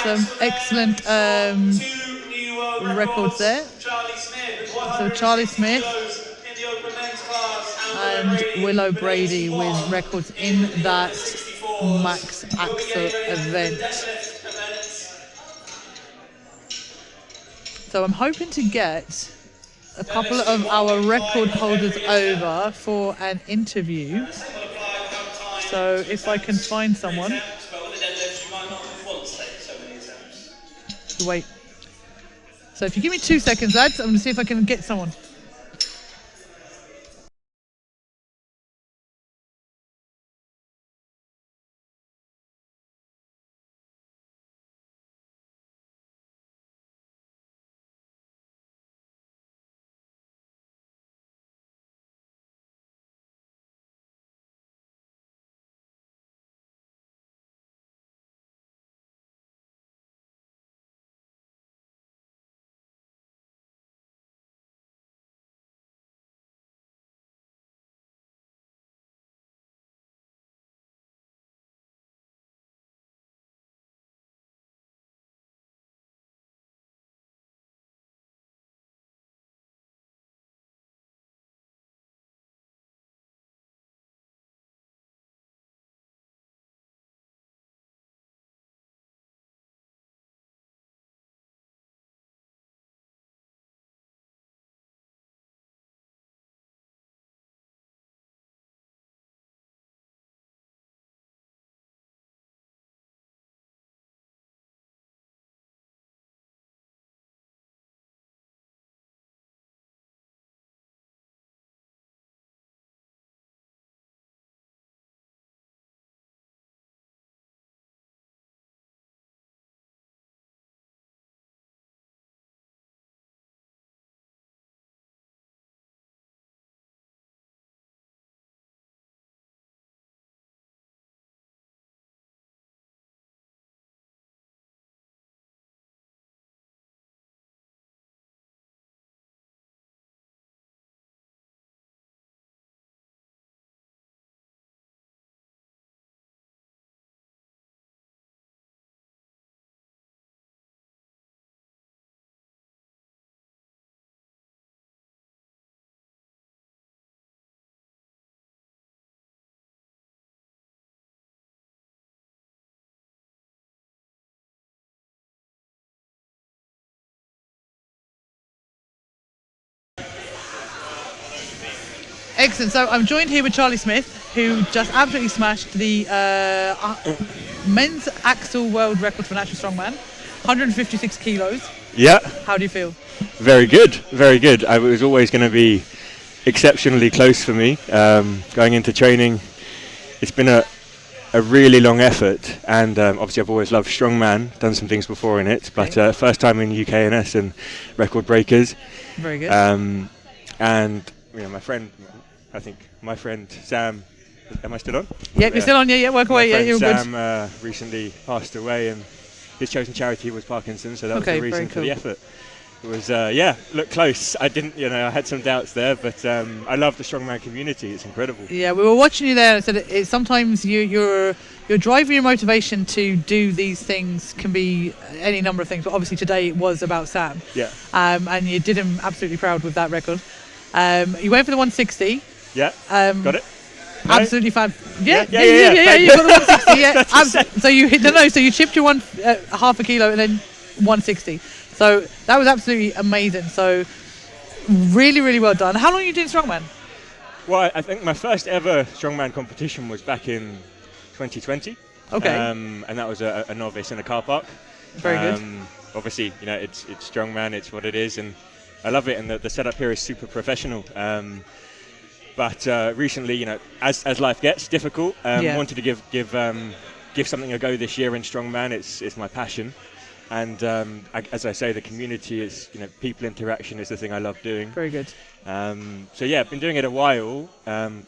Some excellent records there. So Charlie Smith and Willow Brady with records in that max axle event. So I'm hoping to get a couple of our record holders over for an interview. So if I can find someone. Wait. So if you give me 2 seconds, lads, I'm going to see if I can get someone. Excellent. So I'm joined here with Charlie Smith. who just absolutely smashed the men's axle world record for natural strongman, 156 kilos. Yeah. How do you feel? Very good, very good. It was always going to be exceptionally close for me. Going into training, it's been a really long effort, and obviously I've always loved strongman, done some things before in it, but first time in UKNS and record breakers. Very good. And my friend Sam, am I still on? Yeah, you're still on. Yeah, work away. Yeah, you're good. Sam recently passed away, and his chosen charity was Parkinson's, so that was the reason for the effort. It was, looked close. I didn't, I had some doubts there, but I love the strongman community. It's incredible. Yeah, we were watching you there, and said sometimes your drive, your motivation to do these things can be any number of things, but obviously today it was about Sam. Yeah. And you did him absolutely proud with that record. You went for the 160. Yeah. Got it. No? Absolutely fab. Yeah. You got the 160. Yeah. So you hit so you chipped your half a kilo and then 160. So that was absolutely amazing. So really, really well done. How long are you doing strongman? Well, I think my first ever strongman competition was back in 2020. Okay. And that was a novice in a car park. Very good. Obviously, it's strongman. It's what it is, and I love it. And the setup here is super professional. But recently, as life gets difficult, wanted to give something a go this year in strongman. It's my passion. And as I say, the community is, people interaction is the thing I love doing. Very good. I've been doing it a while.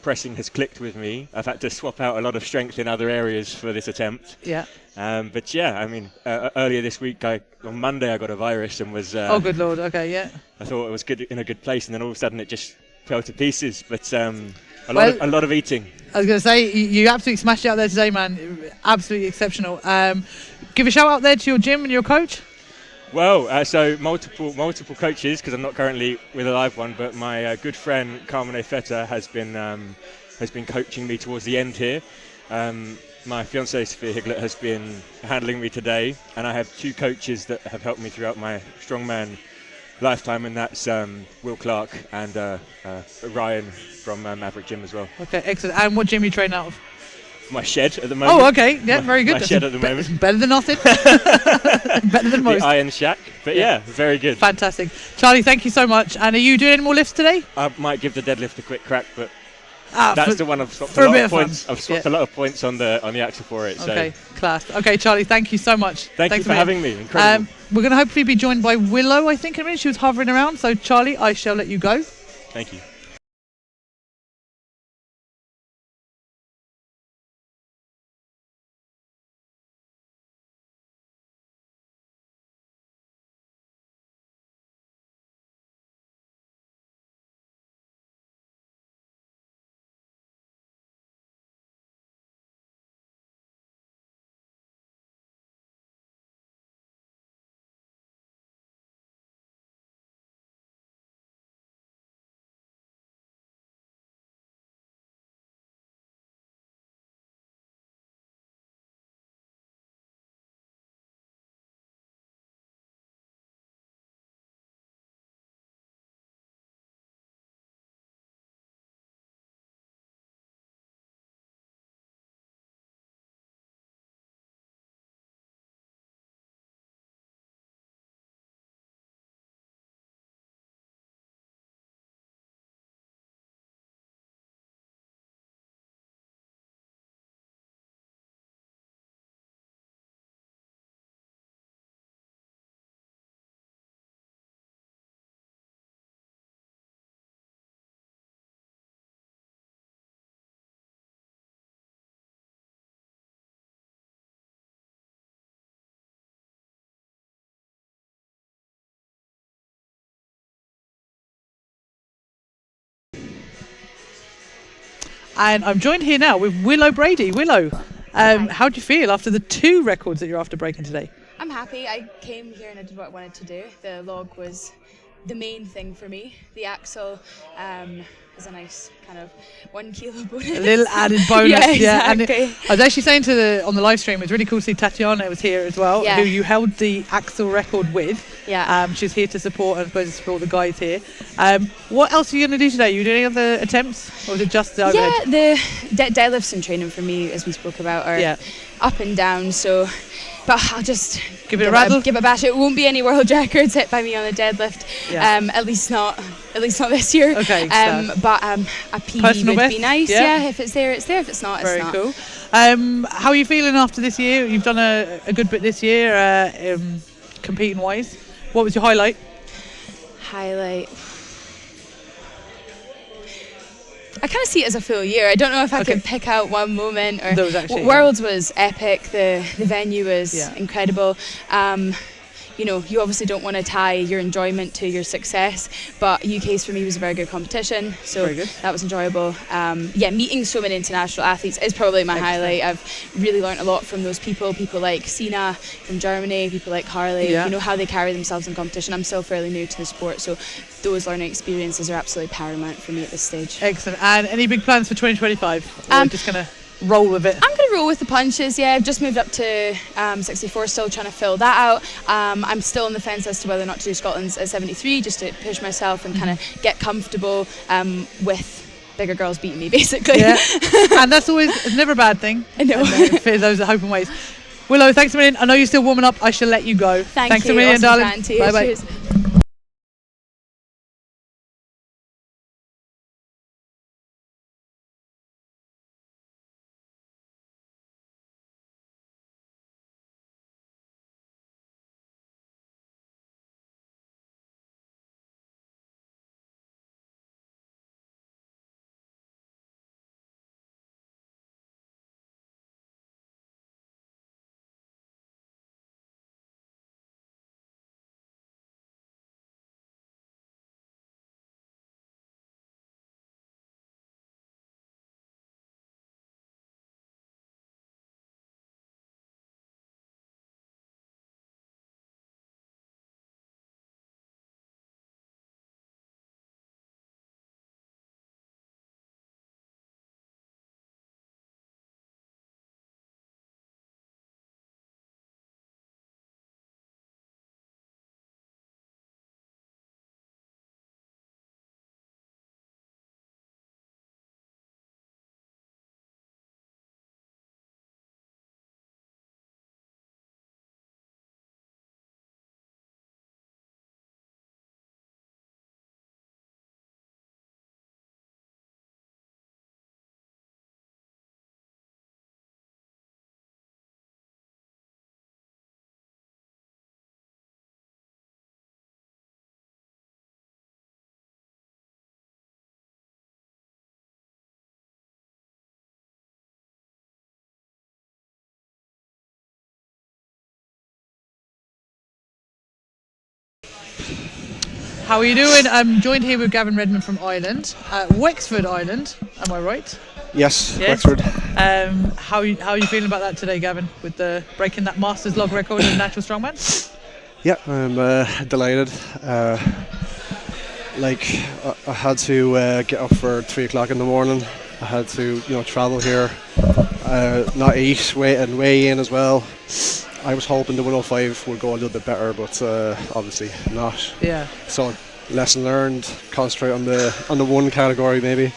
Pressing has clicked with me. I've had to swap out a lot of strength in other areas for this attempt. Yeah. Earlier this week, on Monday, I got a virus and was. Oh, good Lord. Okay, yeah. I thought it was good in a good place, and then all of a sudden it just fell to pieces. But a lot of eating. I was going to say, you absolutely smashed it out there today, man. Absolutely exceptional. Give a shout out there to your gym and your coach. Well, so multiple coaches, because I'm not currently with a live one, but my good friend Carmine Feta has been coaching me towards the end here. My fiancée Sophia Higlett has been handling me today, and I have two coaches that have helped me throughout my strongman lifetime, and that's Will Clark and Ryan from Maverick Gym as well. Okay, excellent. And what gym are you training out of? My shed at the moment. Oh, okay. Yeah, very good. My shed at the moment. Better than nothing. Better than most. The Iron Shack. But yeah, very good. Fantastic. Charlie, thank you so much. And are you doing any more lifts today? I might give the deadlift a quick crack, but that's the one I've swapped a lot of points. I've swapped a lot of points on the axle for it. Okay, class. Okay, Charlie, thank you so much. Thanks you for having me. Incredible. We're going to hopefully be joined by Willow, I think, in a minute. She was hovering around. So, Charlie, I shall let you go. Thank you. And I'm joined here now with Willow Brady. Willow, how do you feel after the 2 records that you're after breaking today? I'm happy. I came here and I did what I wanted to do. The log was the main thing for me. The axle is a nice kind of 1 kilo bonus. A little added bonus. Yeah, exactly. And I was actually saying on the live stream, it was really cool to see Tatiana was here as well, who you held the axle record with. Yeah. She's here to support, and supposed to support the guys here. What else are you going to do today? Are you doing any other attempts, or was it just the overhead? Yeah, deadlifts and training for me, as we spoke about, are up and down. So, but I'll just give it a rattle, give it a bash. It won't be any world records hit by me on a deadlift. At least not this year. Okay. But a PB Personal would best? be nice. Yeah. If it's there, it's there. If it's not, it's not. Very cool. How are you feeling after this year? You've done a good bit this year, competing wise. What was your highlight? I kind of see it as a full year. I don't know if I can pick out one moment. Or Worlds was epic. The venue was incredible. You obviously don't want to tie your enjoyment to your success, but UK's for me was a very good competition, so that was enjoyable. Meeting so many international athletes is probably my highlight. I've really learned a lot from those people like Sina from Germany, people like Harley, how they carry themselves in competition. I'm still fairly new to the sport, so those learning experiences are absolutely paramount for me at this stage. Excellent. And any big plans for 2025? Or just going to roll with it? I'm going to roll with the punches. I've just moved up to 64, still trying to fill that out. I'm still on the fence as to whether or not to do Scotland's at 73, just to push myself and kind of get comfortable with bigger girls beating me, basically. And that's it's never a bad thing. I know. For those that hope and ways. Willow, thanks a million. I know you're still warming up. I shall let you go. Thanks a million, awesome, darling. Bye bye. Cheers. How are you doing? I'm joined here with Gavin Redmond from Ireland, Wexford, Ireland. Am I right? Yes. Wexford. How are you feeling about that today, Gavin? With breaking that Masters log record in natural strongman? Yeah, I'm delighted. I had to get up for 3 o'clock in the morning. I had to, travel here, not eat, weigh in as well. I was hoping the 105 would go a little bit better, but obviously not. Yeah. So lesson learned. Concentrate on the one category maybe.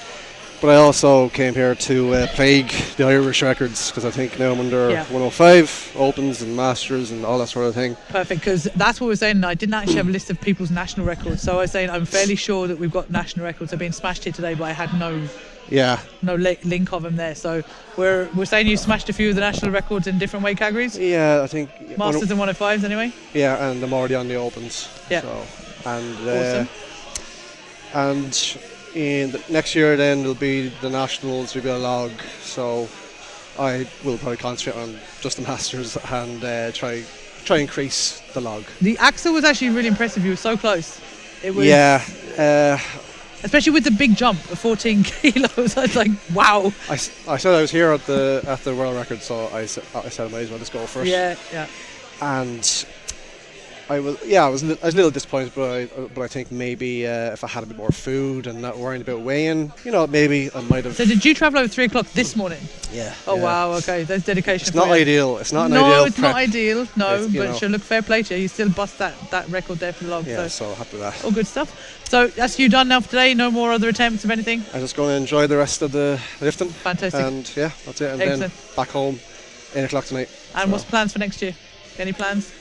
But I also came here to plague the Irish records, because I think now I'm under 105 Opens and Masters and all that sort of thing. Perfect, because that's what we're saying. I didn't actually have a list of people's national records, so I was saying I'm fairly sure that we've got national records. They're being smashed here today, but I had no link of them there. So we're saying you smashed a few of the national records in different weight categories. Yeah, I think Masters and 105s anyway. Yeah, and I'm already on the Opens. Yeah. So, and awesome. And in the next year then it'll be the nationals, will be a log, so I will probably concentrate on just the Masters and try increase the log. The axle was actually really impressive. You were so close. It was. Yeah. Especially with the big jump of 14 kilos. I was like, wow. I said I was here at the world record, so I said I might as well just go first. Yeah. And I was a little disappointed, but I think maybe if I had a bit more food and not worrying about weighing, maybe I might have. So did you travel over 3 o'clock this morning? Yeah. Oh yeah. wow. Okay, that's dedication. It's not ideal. It's not an ideal. No, it's not prep. ideal. No, It's, but sure, look, fair play to you. You still bust that record there for the log. Yeah, so happy with that. All good stuff. So that's you done now for today. No more other attempts of anything. I'm just going to enjoy the rest of the lifting. Fantastic. And yeah, that's it. And Excellent. then back home, 8 o'clock tonight. And what's plans for next year? Any plans?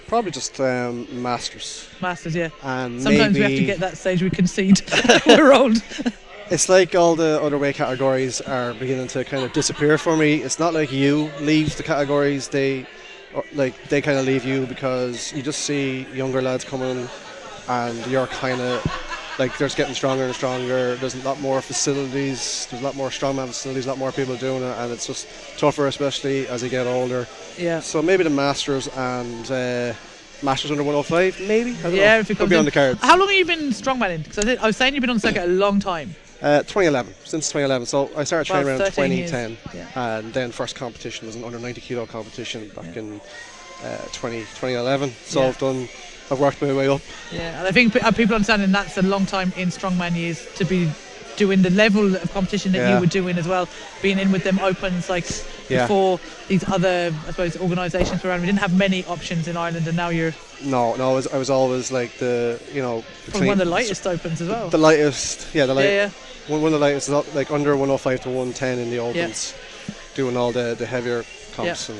Probably just Masters. Masters, yeah. And sometimes we have to get that stage we concede. We're old. It's like all the other weight categories are beginning to kind of disappear for me. It's not like you leave the categories; they kind of leave you because you just see younger lads coming, and you're kind of like they're just getting stronger and stronger. There's a lot more facilities. There's a lot more strongman facilities. A lot more people doing it, and it's just tougher, especially as you get older. Yeah. So maybe the Masters and Masters under 105, maybe. I don't know. If it comes Could be on the cards. How long have you been strongmanning? Because I was saying you've been on the circuit a long time. 2011, since 2011. So I started training around 2010, yeah. and then first competition was an under 90 kilo competition back in 2011. So I've worked my way up. Yeah, and I think people understanding that's a long time in strongman years to be doing the level of competition that you were doing as well, being in with them opens before these other, I suppose, organisations were around. We didn't have many options in Ireland, and now you're. No, I was always like Probably one of the lightest opens as well. The lightest, yeah. One of the lightest, like under 105 to 110 in the opens, doing all the heavier comps and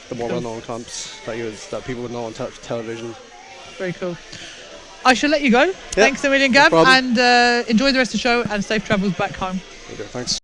the more well-known comps that people would know on television. Very cool. I shall let you go. Thanks a million, Gav, and enjoy the rest of the show and safe travels back home. Okay, thanks.